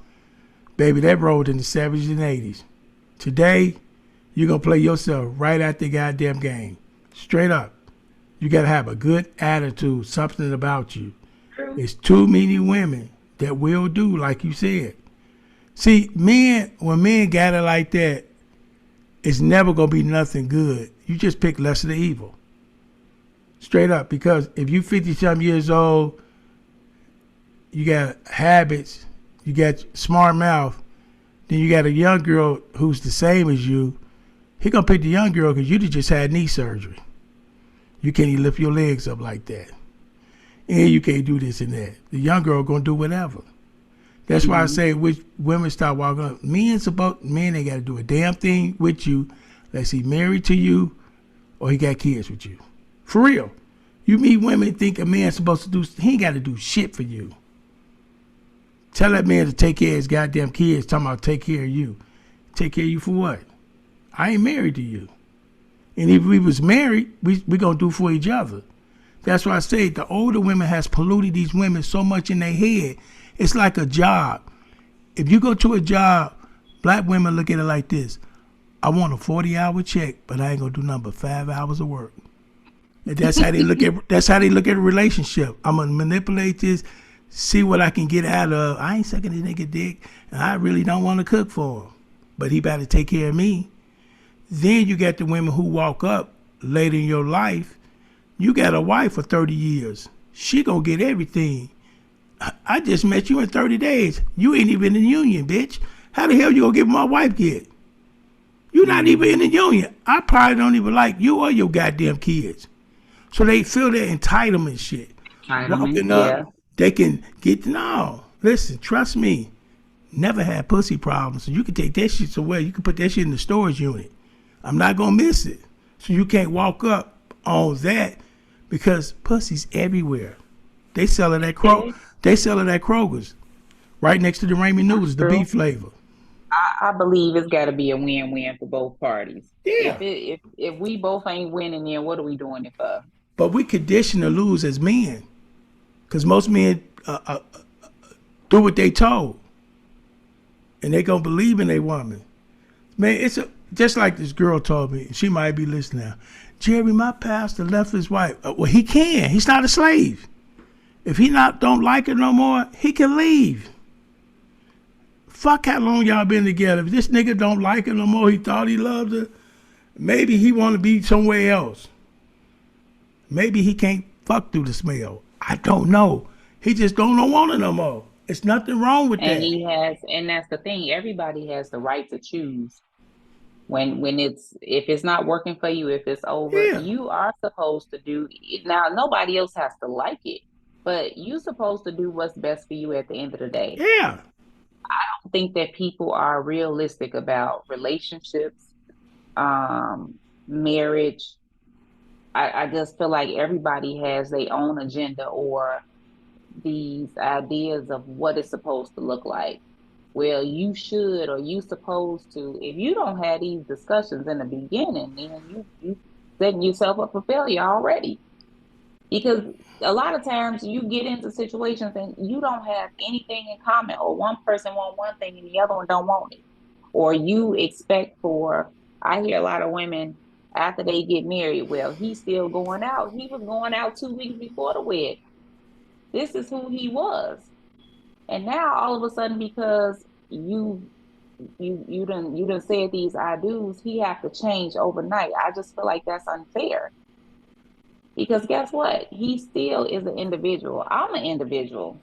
Speaker 1: Baby, that rolled in the 70s and 80s. Today, you're going to play yourself right at the goddamn game. Straight up. You got to have a good attitude, something about you.
Speaker 2: True.
Speaker 1: It's too many women that will do, like you said. See, when men got it like that, it's never going to be nothing good. You just pick less of the evil. Straight up. Because if you 50-something years old, you got habits, you got smart mouth, then you got a young girl who's the same as you, he going to pick the young girl because you just had knee surgery. You can't even lift your legs up like that. And you can't do this and that. The young girl going to do whatever. That's why I say which women start walking up. Men ain't got to do a damn thing with you unless he married to you or he got kids with you. For real. You meet women think a man's supposed to do, he ain't got to do shit for you. Tell that man to take care of his goddamn kids, talking about take care of you. Take care of you for what? I ain't married to you. And if we was married, we going to do for each other. That's why I say the older women has polluted these women so much in their head. It's like a job. If you go to a job, black women look at it like this. I want a 40-hour check, but I ain't going to do nothing but 5 hours of work. And that's how they look at a relationship. I'm going to manipulate this, see what I can get out of. I ain't sucking this nigga dick, and I really don't want to cook for him. But he better take care of me. Then you got the women who walk up later in your life. You got a wife for 30 years. She gonna get everything. I just met you in 30 days. You ain't even in the union, bitch. How the hell you gonna give my wife get? You not even in the union. I probably don't even like you or your goddamn kids. So they feel that entitlement shit. Walking up, they can get, no. Listen, trust me. Never had pussy problems. So you can take that shit somewhere. You can put that shit in the storage unit. I'm not gonna miss it. So you can't walk up on that because pussy's everywhere. They sell it at
Speaker 2: Yeah,
Speaker 1: Kroger's, right next to the Raymond
Speaker 2: that's
Speaker 1: Noodles, the
Speaker 2: true.
Speaker 1: beef flavor.
Speaker 2: I believe it's got to be a win-win for both parties.
Speaker 1: Yeah.
Speaker 2: If we both ain't winning, then what are we doing it for?
Speaker 1: But we conditioned to lose as men, because most men do what they told, and they gonna believe in a woman. Man, just like this girl told me. She might be listening now. Jerry, my pastor left his wife. Well, he can. He's not a slave. If he don't like her no more, he can leave. Fuck how long y'all been together. If this nigga don't like her no more, he thought he loved her. Maybe he want to be somewhere else. Maybe he can't fuck through the smell. I don't know. He just don't want her no more. It's nothing wrong with
Speaker 2: And
Speaker 1: that.
Speaker 2: he has, and that's the thing. Everybody has the right to choose when it's if it's not working for you, if it's over.
Speaker 1: Yeah.
Speaker 2: You are supposed to do. Now, nobody else has to like it, but you're supposed to do what's best for you at the end of the day.
Speaker 1: Yeah.
Speaker 2: I think that people are realistic about relationships, marriage. I just feel like everybody has their own agenda or these ideas of what it's supposed to look like. Well, you should or you supposed to. If you don't have these discussions in the beginning, then you setting yourself up for failure already. Because a lot of times you get into situations and you don't have anything in common, or one person want one thing and the other one don't want it. Or you expect for, I hear a lot of women after they get married, well, he's still going out. He was going out 2 weeks before the wedding. This is who he was. And now all of a sudden, because you done said these I do's, he have to change overnight. I just feel like that's unfair. Because guess what? He still is an individual. I'm an individual.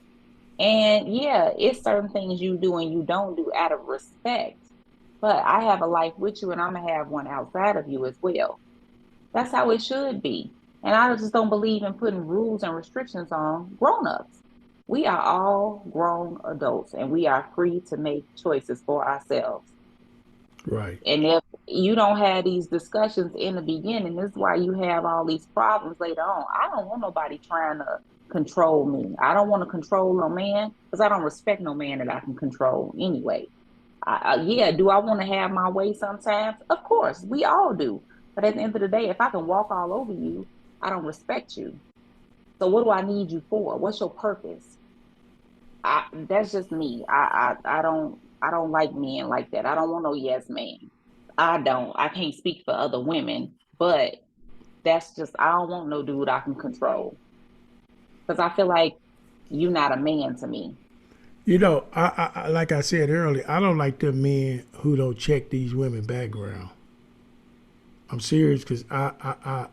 Speaker 2: And yeah, it's certain things you do and you don't do out of respect. But I have a life with you and I'm gonna have one outside of you as well. That's how it should be. And I just don't believe in putting rules and restrictions on grown-ups. We are all grown adults and we are free to make choices for ourselves.
Speaker 1: Right.
Speaker 2: And if you don't have these discussions in the beginning, this is why you have all these problems later on. I don't want nobody trying to control me. I don't want to control no man because I don't respect no man that I can control anyway. Yeah, do I want to have my way sometimes? Of course, we all do. But at the end of the day, if I can walk all over you, I don't respect you. So what do I need you for? What's your purpose? That's just me. I don't like men like that. I don't want no yes man. I don't. I can't speak for other women, but that's just I don't want no dude I can control because I feel like you're not a man to me.
Speaker 1: You know, like I said earlier, I don't like them men who don't check these women background. I'm serious because I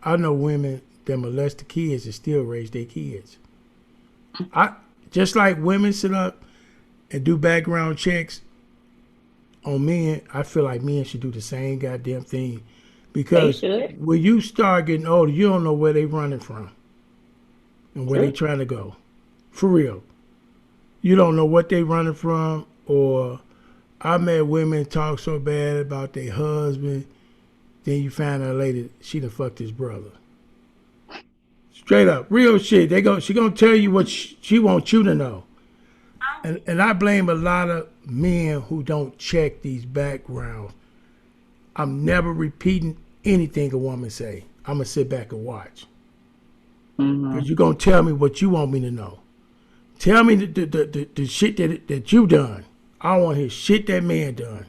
Speaker 1: know women that molest the kids and still raise their kids. I just like women sit up and do background checks on men. I feel like men should do the same goddamn thing
Speaker 2: They
Speaker 1: because
Speaker 2: should.
Speaker 1: when you start getting older, you don't know where they running from and where they
Speaker 2: True.
Speaker 1: trying to go. For real, you don't know what they running from. Or I met women talk so bad about their husband, then you find out later she done fucked his brother. Straight up, real shit. She gonna tell you what she wants you to know. And I blame a lot of men who don't check these backgrounds. I'm never repeating anything a woman say. I'm gonna sit back and watch. Cause
Speaker 2: Hmm.
Speaker 1: you're gonna tell me what you want me to know. Tell me the shit that you done. I don't want to hear shit that man done.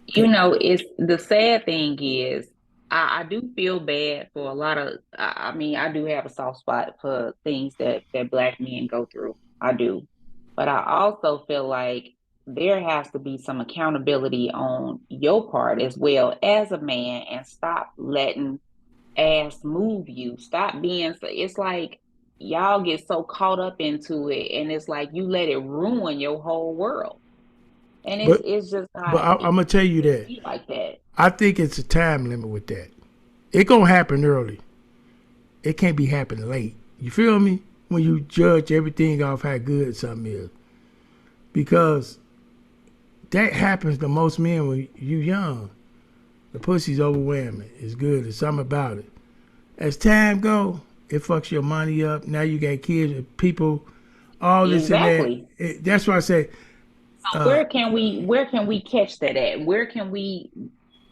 Speaker 2: You
Speaker 1: Okay?
Speaker 2: know, it's the sad thing is I do feel bad for a lot of I mean, I do have a soft spot for things that black men go through. I do. But I also feel like there has to be some accountability on your part as well as a man and stop letting ass move you. Stop being so it's like y'all get so caught up into it and it's like you let it ruin your whole world. And it's
Speaker 1: But
Speaker 2: it's just
Speaker 1: but
Speaker 2: not
Speaker 1: I'm gonna tell you
Speaker 2: shouldn't
Speaker 1: that
Speaker 2: be like that.
Speaker 1: I think it's a time limit with that. It gonna happen early. It can't be happening late. You feel me? When you judge everything off how good something is, because that happens to most men when you young. The pussy's overwhelming. It's good. There's something about it. As time go, it fucks your money up. Now you got kids with people, all this and that.
Speaker 2: Exactly.
Speaker 1: That's why I say,
Speaker 2: So where can we catch that at? Where can we,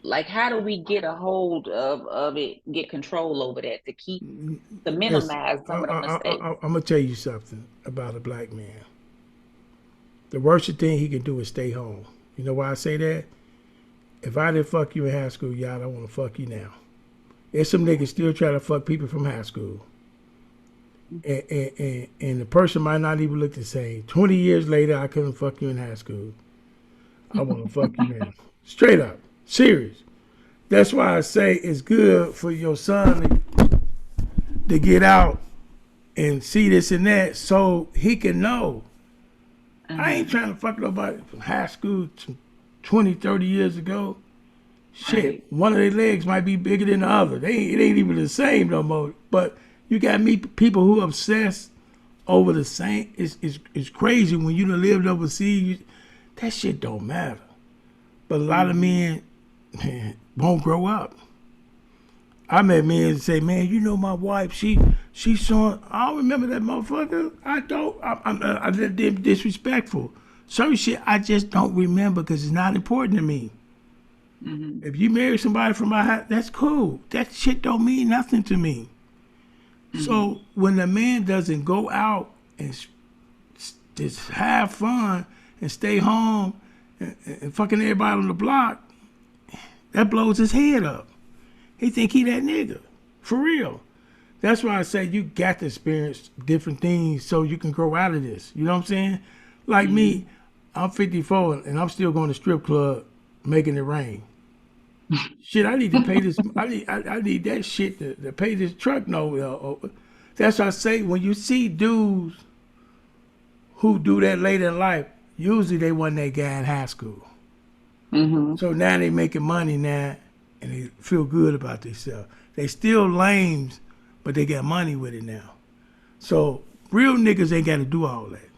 Speaker 2: like, how do we get a hold of it, get control over that to
Speaker 1: listen,
Speaker 2: minimize some of the mistakes?
Speaker 1: I'm going to tell you something about a black man. The worst thing he can do is stay home. You know why I say that? If I didn't fuck you in high school, y'all don't want to fuck you now. There's some niggas still try to fuck people from high school. And the person might not even look the same. 20 years later, I couldn't fuck you in high school. I want to fuck you now. Straight up. Serious. That's why I say it's good for your son to get out and see this and that so he can know. I ain't trying to fuck nobody from high school to 20, 30 years ago. Shit,
Speaker 2: Right.
Speaker 1: one of their legs might be bigger than the other. It ain't even the same no more. But you got me people who obsess over the same. It's crazy when you done lived overseas. That shit don't matter. But a lot of men, man, won't grow up. I met men say, man, you know my wife, she saw, I don't remember that motherfucker. I don't, I did disrespectful. Certain shit I just don't remember because it's not important to me. If you marry somebody from my house, that's cool. That shit don't mean nothing to me. So when the man doesn't go out and just have fun and stay home and fucking everybody on the block, that blows his head up. He think he that nigga. For real. That's why I say you got to experience different things so you can grow out of this. You know what I'm saying? Like me, I'm 54 and I'm still going to strip club making it rain. Shit, I need to pay this. I need that shit to pay this truck note. That's why I say when you see dudes who do that later in life, usually they wasn't that guy in high school. So now they making money now and they feel good about themselves. They still lames, but they got money with it now. So real niggas ain't got to do all that.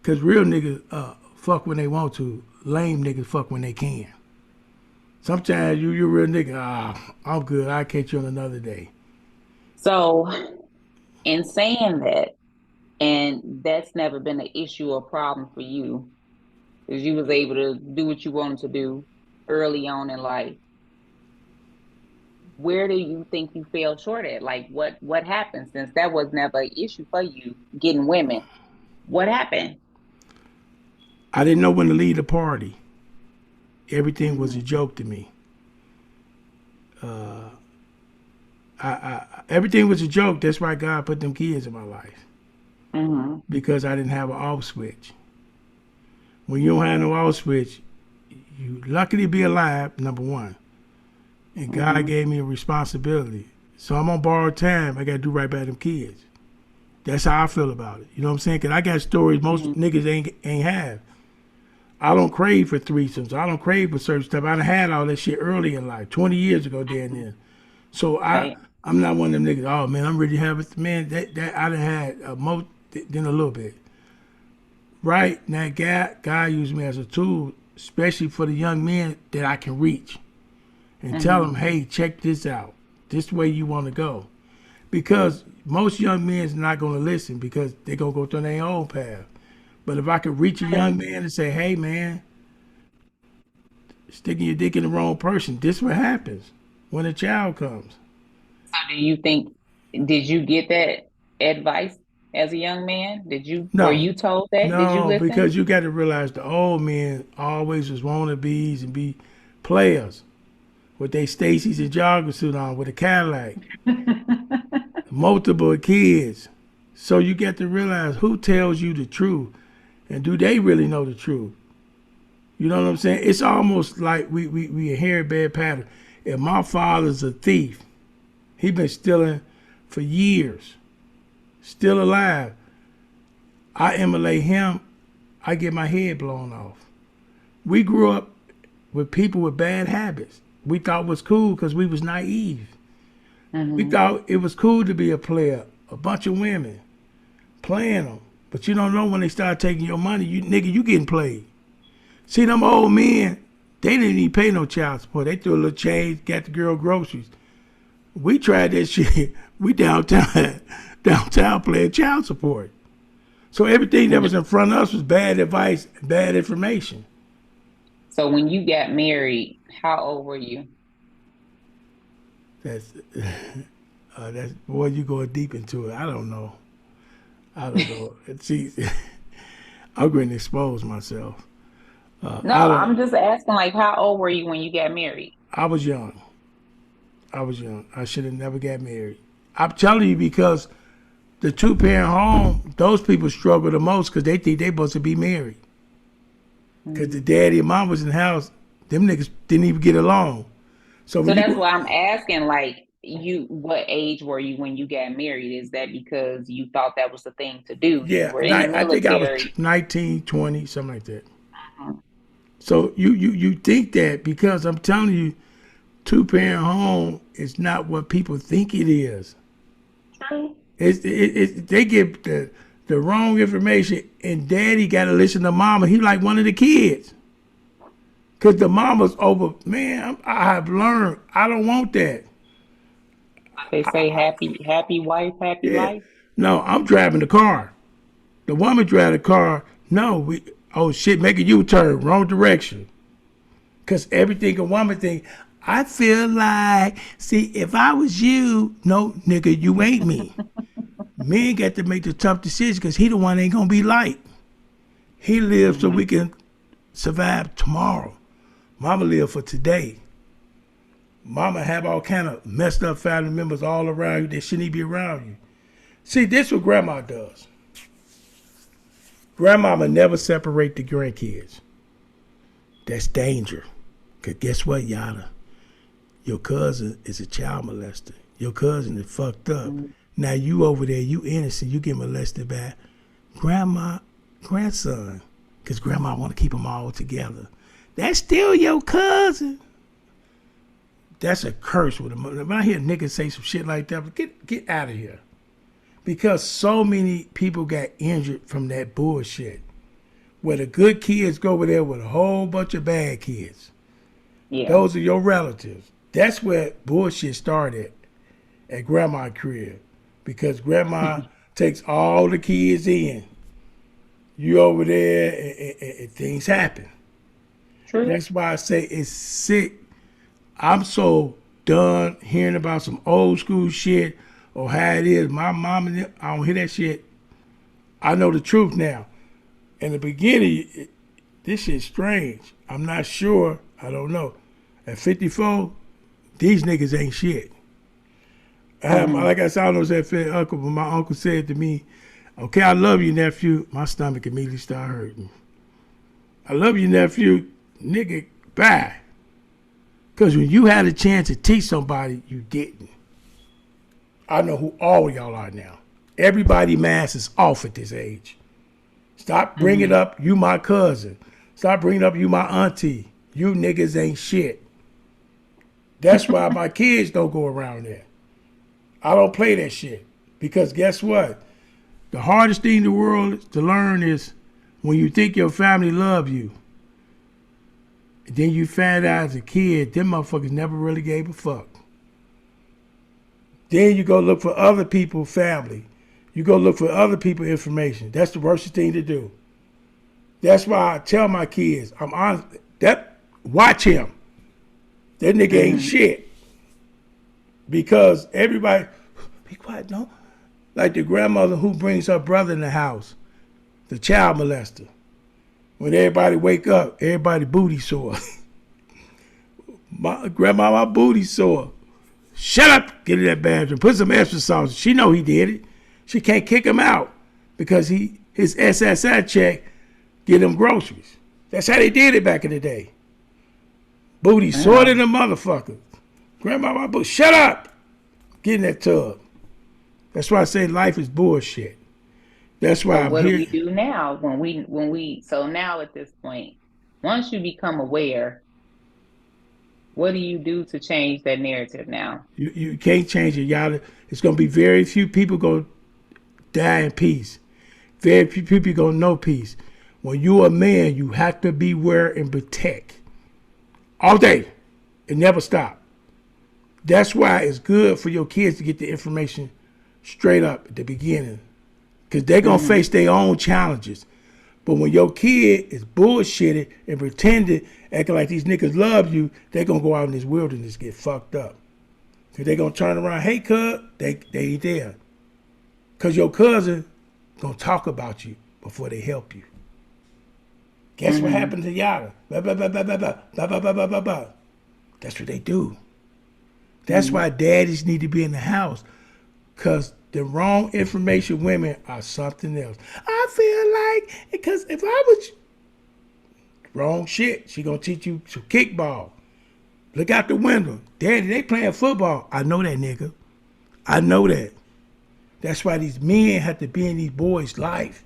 Speaker 1: Cause real niggas fuck when they want to. Lame niggas fuck when they can. Sometimes you're a real nigga. I'm good. I'll catch you on another day.
Speaker 2: So, in saying that, and that's never been an issue or problem for you, because you was able to do what you wanted to do early on in life. Where do you think you fell short at? Like, what happened, since that was never an issue for you getting women? What happened?
Speaker 1: I didn't know when to leave the party. Everything was a joke to me. Everything was a joke. That's why God put them kids in my life. Because I didn't have an off switch. When you don't have no off switch, you lucky to be alive, number one. And God gave me a responsibility. So I'm on borrowed time. I got to do right by them kids. That's how I feel about it. You know what I'm saying? Because I got stories most niggas ain't have. I don't crave for threesomes. I don't crave for certain stuff. I done had all that shit early in life, 20 years ago, down there. So
Speaker 2: Right.
Speaker 1: I'm not one of them niggas, oh man, I'm ready to have it. Man, that I done had more than a little bit. Right? Now, God used me as a tool, especially for the young men that I can reach. And tell them, hey, check this out. This way you want to go. Because most young men is not going to listen because they're going to go through their own path. But if I could reach a young man and say, hey, man, sticking your dick in the wrong person, this is what happens when a child comes.
Speaker 2: So, do you think, did you get that advice as a young man? Were
Speaker 1: No,
Speaker 2: you told that? Did you
Speaker 1: no,
Speaker 2: listen?
Speaker 1: because you got to realize the old men always was wannabes and be players with their Stacy's and jogger suit on with a Cadillac, multiple kids. So you got to realize who tells you the truth and do they really know the truth? You know what I'm saying? It's almost like we inherit bad pattern. If my father's a thief, he been stealing for years, still alive. I emulate him, I get my head blown off. We grew up with people with bad habits. We thought it was cool because we was naive. We thought it was cool to be a player, a bunch of women playing them. But you don't know when they start taking your money, you getting played. See them old men, They didn't even pay no child support. They threw a little change, got the girl groceries. We tried that shit. We downtown playing child support. So everything that was in front of us was bad advice, bad information.
Speaker 2: So when you got married, how old were you?
Speaker 1: That's that's boy, you going deep into it. I don't know. I don't know. See, I'm going to expose myself.
Speaker 2: No,
Speaker 1: I don't.
Speaker 2: I'm just asking, like, how old were you when you got married?
Speaker 1: I was young. I was young. I should have never got married. I'm telling you because the two-parent home, those people struggle the most because they think they supposed to be married. Because the daddy and mom was in the house, them niggas didn't even get along. So
Speaker 2: So
Speaker 1: when you
Speaker 2: that's
Speaker 1: go,
Speaker 2: why I'm asking, like, what age were you when you got married? Is that because you thought that was the thing to do? You
Speaker 1: yeah,
Speaker 2: were in the
Speaker 1: I think I was
Speaker 2: military.
Speaker 1: 19, 20, something like that.
Speaker 2: Mhm.
Speaker 1: So you think that because I'm telling you, two-parent home is not what people think it is.
Speaker 2: True.
Speaker 1: They give the wrong information, and daddy got to listen to mama. He like one of the kids. Because the mama's over, man, I have learned. I don't want that.
Speaker 2: They say happy wife, happy
Speaker 1: Yeah.
Speaker 2: life.
Speaker 1: No, I'm driving the car. The woman drive the car. No, oh shit, make a U-turn, wrong direction. Because everything a woman think, I feel like, see, if I was you, no, nigga, you ain't me. Men got to make the tough decisions because he the one ain't going to be light. He lives so we
Speaker 2: Hmm.
Speaker 1: can survive tomorrow. Mama live for today. Mama have all kind of messed up family members all around you that shouldn't even be around you. See, this what grandma does. Grandmama never separate the grandkids. That's danger. Cause guess what, Yana? Your cousin is a child molester. Your cousin is fucked up. Now you over there, you innocent, you get molested by grandma, grandson. Cause grandma want to keep them all together. That's still your cousin. That's a curse with them. When I hear niggas say some shit like that, get out of here. Because so many people got injured from that bullshit. Where the good kids go over there with a whole bunch of bad kids.
Speaker 2: Yeah.
Speaker 1: Those are your relatives. That's where bullshit started at grandma's crib. Because grandma takes all the kids in. You over there and things happen.
Speaker 2: True.
Speaker 1: That's why I say it's sick. I'm so done hearing about some old school shit or how it is. My mom and them, I don't hear that shit. I know the truth now. In the beginning, this shit's strange. I'm not sure. I don't know. At 54, these niggas ain't shit.
Speaker 2: Hmm.
Speaker 1: Like I said, I don't know if that uncle, but my uncle said to me, okay, I love you, nephew. My stomach immediately started hurting. I love you, nephew. Nigga, bye. Because when you had a chance to teach somebody, you didn't. I know who all y'all are now. Everybody mask is off at this age. Stop bringing
Speaker 2: Hmm.
Speaker 1: up you my cousin. Stop bringing up you my auntie. You niggas ain't shit. That's why my kids don't go around there. I don't play that shit. Because guess what? The hardest thing in the world to learn is when you think your family love you, then you find out as a kid, them motherfuckers never really gave a fuck. Then you go look for other people's family. You go look for other people's information. That's the worst thing to do. That's why I tell my kids, I'm honest, that watch him. That nigga ain't
Speaker 2: Hmm.
Speaker 1: shit. Because everybody, be quiet, no. Like the grandmother who brings her brother in the house, the child molester. When everybody wake up, everybody booty sore. My booty sore. Shut up, get in that bathroom, put some extra sauce. She know he did it. She can't kick him out because his SSI check get him groceries. That's how they did it back in the day. Booty sore than
Speaker 2: Wow.
Speaker 1: a motherfucker. Grandma, my booty, shut up. Get in that tub. That's why I say life is bullshit. That's why
Speaker 2: So
Speaker 1: I'm
Speaker 2: what do
Speaker 1: here.
Speaker 2: we do now so now at this point, once you become aware, what do you do to change that narrative now?
Speaker 1: You can't change it, y'all. It's gonna be very few people gonna die in peace. Very few people gonna know peace. When you a man, you have to beware and protect. all day. It never stops. That's why it's good for your kids to get the information straight up at the beginning. Because they're going to face their own challenges. But when your kid is bullshitted and pretended, acting like these niggas love you, they're going to go out in this wilderness and get fucked up. Because they're going to turn around, hey, cuz, they ain't there. Because your cousin going to talk about you before they help you. Guess what happened to Yada? Blah, blah, blah, blah, blah, blah, blah, blah, blah, blah, blah, blah. That's what they do. That's why daddies need to be in the house. Because the wrong information women are something else. I feel like, because if I was, wrong shit. She gonna teach you some kickball. Look out the window. Daddy, they playing football. I know that, nigga. I know that. That's why these men have to be in these boys' life.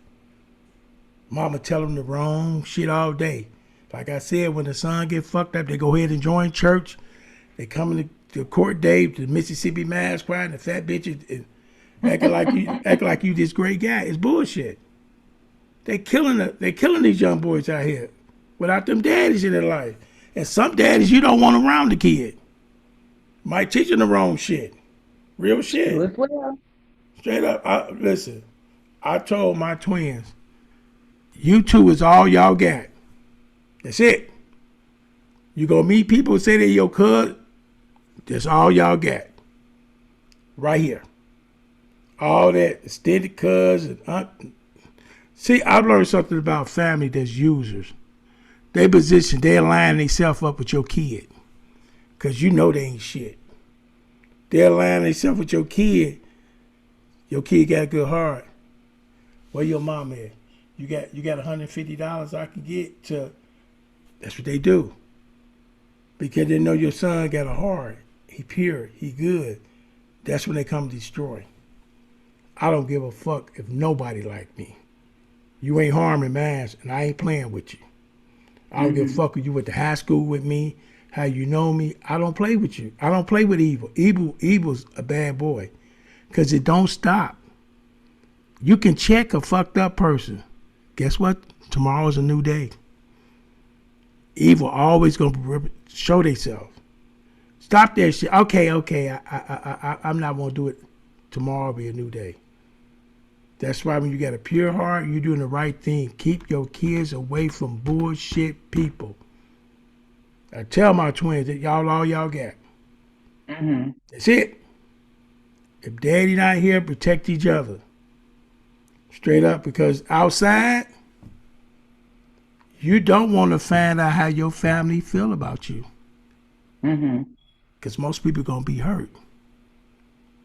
Speaker 1: Mama tell them the wrong shit all day. Like I said, when the son get fucked up, they go ahead and join church. They come to the court day, to the Mississippi Mass Choir, and the fat bitches acting like you this great guy. It's bullshit. They killing these young boys out here without them daddies in their life. And some daddies you don't want around the kid. Might teach them the wrong shit. Real shit.
Speaker 2: Well.
Speaker 1: Straight up. Listen, I told my twins, you two is all y'all got. That's it. You gonna meet people who say they're your cousin, that's all y'all got. Right here. All that extended cousin. See, I've learned something about family that's users. They align themselves up with your kid. Because you know they ain't shit. They align themselves with your kid. Your kid got a good heart. Where your mom at? You got $150 I can get to. That's what they do. Because they know your son got a heart. He pure. He good. That's when they come to destroy. I don't give a fuck if nobody like me. You ain't harming mine, and I ain't playing with you. I don't give a fuck if you went to high school with me, how you know me. I don't play with you. I don't play with evil. Evil's a bad boy. Because it don't stop. You can check a fucked up person. Guess what? Tomorrow's a new day. Evil always gonna show themselves. Stop that shit. Okay. I'm not gonna do it. Tomorrow will be a new day. That's why when you got a pure heart, you're doing the right thing. Keep your kids away from bullshit people. I tell my twins that all y'all got. That's it. If daddy not here, protect each other. Straight up, because outside, you don't want to find out how your family feel about you. Because most people going to be hurt.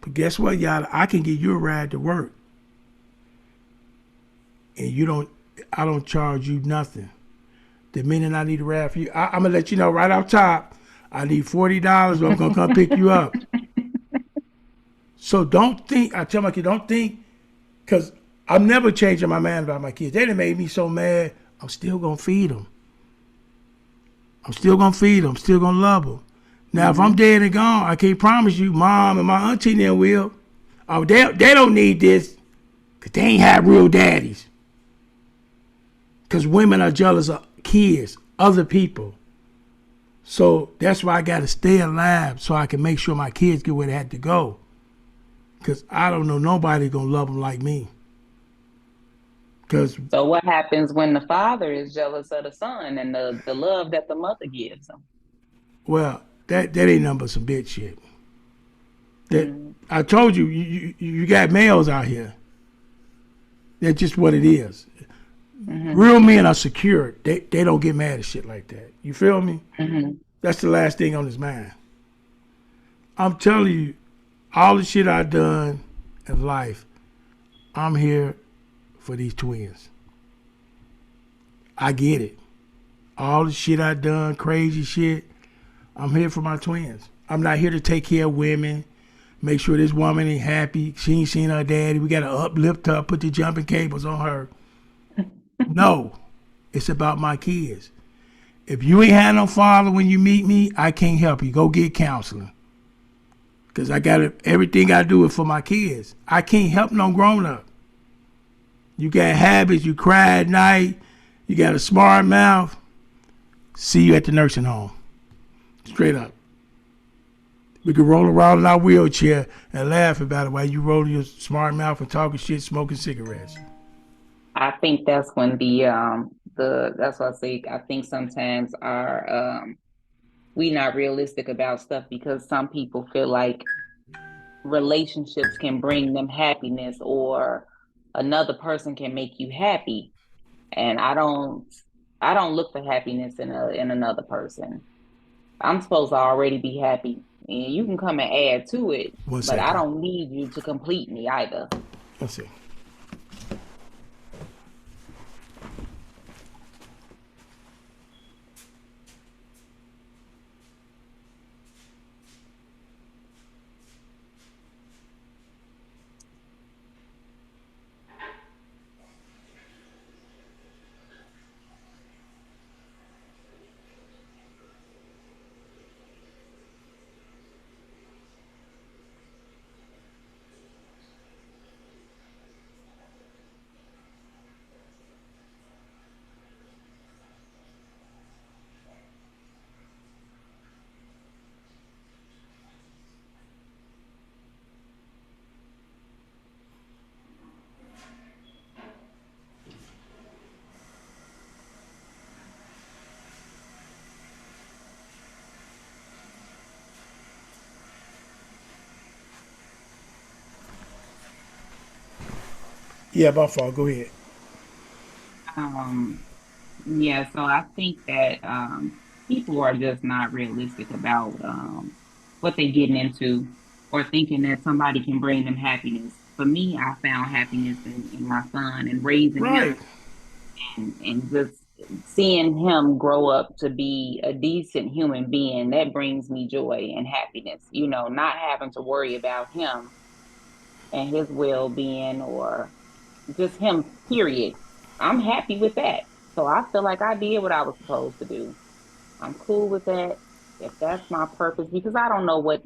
Speaker 1: But guess what, y'all? I can give you a ride to work. And I don't charge you nothing. The minute I need a ride for you, I'm going to let you know right off top, I need $40, but I'm going to come pick you up. So don't think, I tell my kids, don't think, because I'm never changing my mind about my kids. They done made me so mad, I'm still going to feed them. I'm still going to love them. Now, if I'm dead and gone, I can't promise you, mom and my auntie then will. Oh, they don't need this, because they ain't have real daddies. Because women are jealous of kids, other people. So that's why I got to stay alive so I can make sure my kids get where they had to go. Because I don't know nobody going to love them like me.
Speaker 2: So what happens when the father is jealous of the son and the love that the mother gives him?
Speaker 1: Well, that ain't nothing but some bitch shit. I told you, you got males out here. That's just what it is. Real men are secure. They don't get mad at shit like that. You feel me? That's the last thing on his mind. I'm telling you, all the shit I've done in life, I'm here for these twins. I get it. All the shit I've done, crazy shit, I'm here for my twins. I'm not here to take care of women, make sure this woman ain't happy, she ain't seen her daddy, we got to uplift her, put the jumping cables on her. No, it's about my kids. If you ain't had no father when you meet me, I can't help you. Go get counseling. Because I got everything I do is for my kids. I can't help no grown up. You got habits, you cry at night, you got a smart mouth. See you at the nursing home. Straight up. We could roll around in our wheelchair and laugh about it while you rolling your smart mouth and talking shit, smoking cigarettes.
Speaker 2: I think that's when the that's what I say. I think sometimes our we not realistic about stuff because some people feel like relationships can bring them happiness or another person can make you happy. And I don't look for happiness in another person. I'm supposed to already be happy. And you can come and add to it,
Speaker 1: One
Speaker 2: but I
Speaker 1: second.
Speaker 2: don't need you to complete me either.
Speaker 1: Let's see. Yeah, my fault. Go ahead.
Speaker 2: Um, yeah, so I think that people are just not realistic about what they're getting into or thinking that somebody can bring them happiness. For me, I found happiness in my son and raising
Speaker 1: Right.
Speaker 2: him and just seeing him grow up to be a decent human being. That brings me joy and happiness. You know, not having to worry about him and his well being or just him, period. I'm happy with that. So I feel like I did what I was supposed to do. I'm cool with that. If that's my purpose, because I don't know what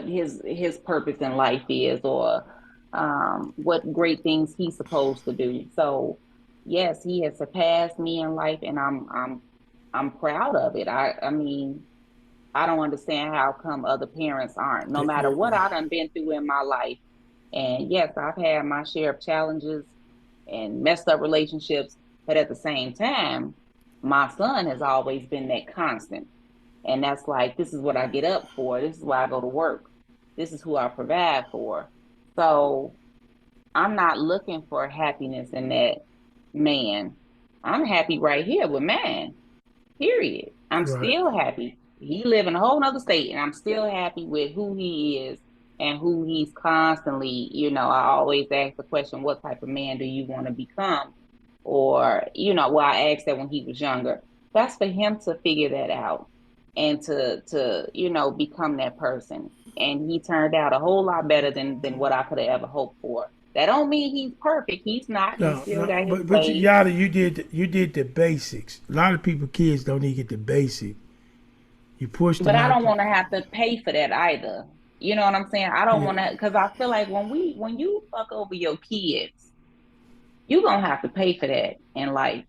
Speaker 2: his purpose in life is or what great things he's supposed to do. So yes, he has surpassed me in life, and I'm proud of it. I mean, I don't understand how come other parents aren't. No matter what I done been through in my life, and yes, I've had my share of challenges and messed up relationships, but at the same time, my son has always been that constant. And that's like, this is what I get up for. This is why I go to work. This is who I provide for. So I'm not looking for happiness in that man. I'm happy right here with mine. Period. I'm
Speaker 1: Right.
Speaker 2: still happy. He live in a whole nother state, and I'm still happy with who he is and who he's constantly. You know, I always ask the question, "What type of man do you want to become?" Or, well, I asked that when he was younger. That's for him to figure that out and to become that person. And he turned out a whole lot better than what I could have ever hoped for. That don't mean he's perfect. He's not. He
Speaker 1: No,
Speaker 2: still
Speaker 1: no,
Speaker 2: got his
Speaker 1: but
Speaker 2: ways.
Speaker 1: Yada, you did the basics. A lot of people, kids don't even get the basic. You push
Speaker 2: But
Speaker 1: them
Speaker 2: I
Speaker 1: out.
Speaker 2: don't want to have to pay for that either. You know what I'm saying? I don't
Speaker 1: Yeah,
Speaker 2: want to, because I feel like when you fuck over your kids, you're gonna have to pay for that in life.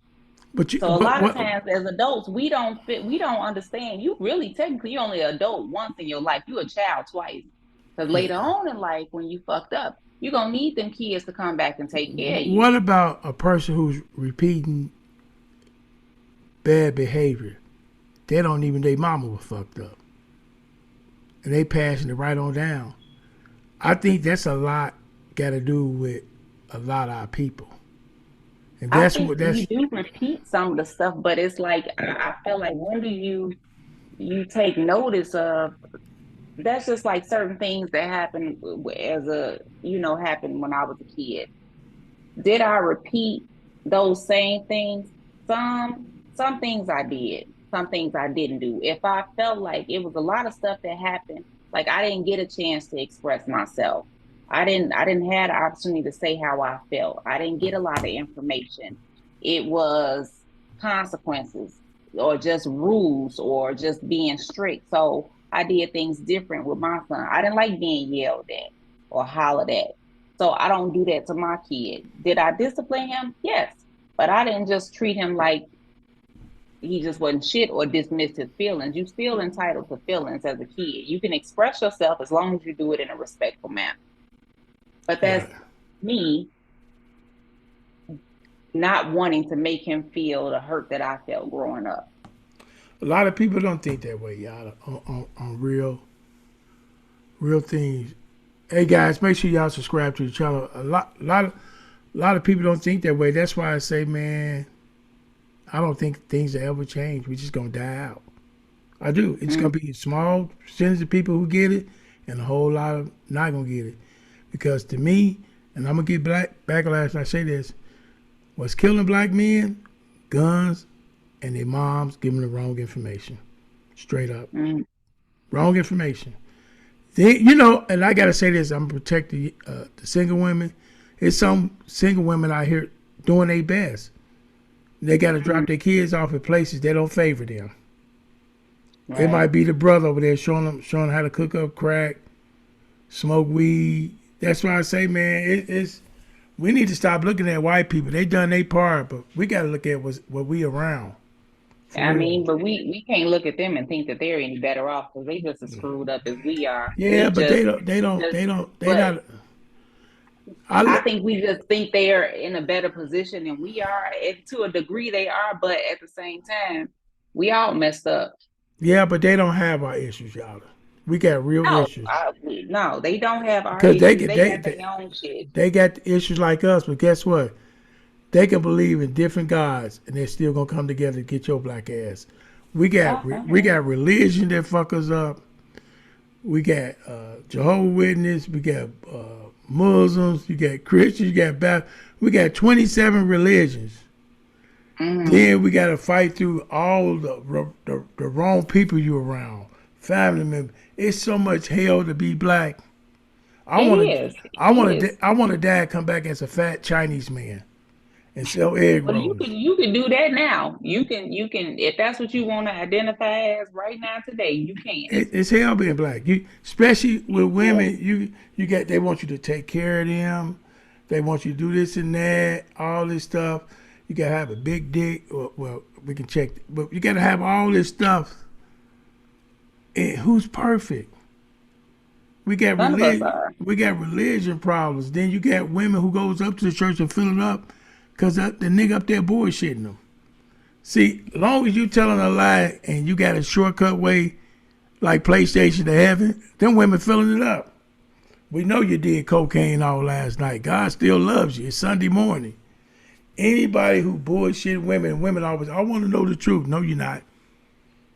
Speaker 1: but you,
Speaker 2: So a
Speaker 1: but
Speaker 2: lot of
Speaker 1: what?
Speaker 2: times as adults, we don't understand. You really technically you're only an adult once in your life. You a child twice. Because
Speaker 1: Yeah.
Speaker 2: later on in life, when you fucked up, you're gonna need them kids to come back and take care of you.
Speaker 1: What about a person who's repeating bad behavior? They don't even their mama was fucked up, and they passing it right on down. I think that's a lot got to do with a lot of our people, and
Speaker 2: I
Speaker 1: that's
Speaker 2: think
Speaker 1: what
Speaker 2: you
Speaker 1: that's
Speaker 2: do repeat some of the stuff, but it's like I feel like when do you take notice of that's just like certain things that happen as a happened when I was a kid. Did I repeat those same things? Some things I did, some things I didn't do. If I felt like it was a lot of stuff that happened, like I didn't get a chance to express myself. I didn't have the opportunity to say how I felt. I didn't get a lot of information. It was consequences or just rules or just being strict. So I did things different with my son. I didn't like being yelled at or hollered at. So I don't do that to my kid. Did I discipline him? Yes. But I didn't just treat him like he just wasn't shit or dismissed his feelings. You still entitled to feelings as a kid. You can express yourself as long as you do it in a respectful manner. But that's
Speaker 1: Right.
Speaker 2: me not wanting to make him feel the hurt that I felt growing up.
Speaker 1: A lot of people don't think that way, y'all. On real things. Hey guys, make sure y'all subscribe to the channel. A lot of people don't think that way. That's why I say, man, I don't think things will ever change. We're just gonna die out. I do. It's gonna be a small percentage of people who get it, and a whole lot of not gonna get it. Because to me, and I'm gonna get backlash when I say this, what's killing black men? Guns and their moms giving the wrong information. Straight up.
Speaker 2: Mm.
Speaker 1: Wrong information. And I gotta say this, I'm gonna protect the single women. There's some single women out here doing their best. They gotta drop their kids off at places that don't favor them.
Speaker 2: Right.
Speaker 1: It might be the brother over there showing them how to cook up crack, smoke weed. That's why I say, man, it's we need to stop looking at white people. They done their part, but we gotta look at what we around.
Speaker 2: I mean, but we can't look at them and think that they're any better off because they just as screwed up as we are.
Speaker 1: Yeah, but they
Speaker 2: But
Speaker 1: not.
Speaker 2: I think we just think they're in a better position than we are. And to a degree, they are, but at the same time, we all messed up.
Speaker 1: Yeah, but they don't have our issues, y'all. We got real issues.
Speaker 2: No, they don't have our
Speaker 1: Because
Speaker 2: issues. They got their own shit.
Speaker 1: they got issues like us, but guess what? They can believe in different gods, and they're still gonna come together to get your black ass. We got religion that fuck us up. We got Jehovah's Witness. We got Muslims. You got Christians. You got Baptists. We got 27 religions. Then we got to fight through all the wrong people you around, family members. It's so much hell to be black. I want a dad come back as a fat Chinese man and sell egg
Speaker 2: But
Speaker 1: rolls.
Speaker 2: you can do that now. You can if that's what you want to identify as right now today, you can.
Speaker 1: It's hell being black. You, especially with women, they want you to take care of them. They want you to do this and that, all this stuff. You gotta have a big dick. Well, we can check, but you gotta have all this stuff. And who's perfect? We got religion problems. Then you got women who goes up to the church and fill it up because the nigga up there bullshitting them. See, as long as you telling a lie and you got a shortcut way, like PlayStation to heaven, them women filling it up. We know you did cocaine all last night. God still loves you. It's Sunday morning. Anybody who bullshit women always, I want to know the truth. No, you're not.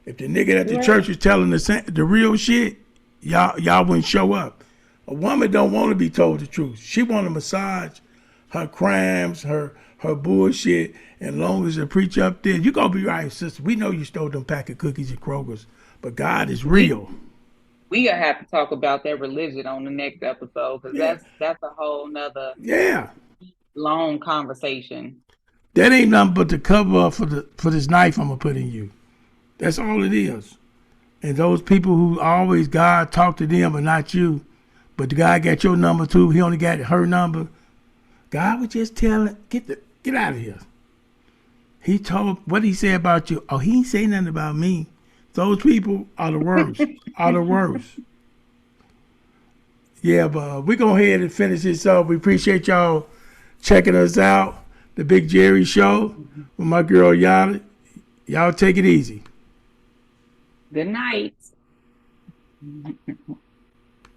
Speaker 1: If the nigga at the church is telling the real shit, y'all wouldn't show up. A woman don't want to be told the truth. She want to massage her crimes, her bullshit, and long as the preacher up there, you gonna be right, sister. We know you stole them pack of cookies at Kroger's, but God is real.
Speaker 2: We gonna have to talk about that religion on the next episode because that's a whole nother long conversation.
Speaker 1: That ain't nothing but the cover up for this knife I'm gonna put in you. That's all it is. And those people who always God talk to them but not you, but the guy got your number too. He only got her number. God was just telling, get out of here. He told what he said about you. Oh, he ain't say nothing about me. Those people are the worst. Yeah, but we go ahead and finish this up. We appreciate y'all checking us out. The Big Jerry Show with my girl Yana. Y'all take it easy.
Speaker 2: Good night.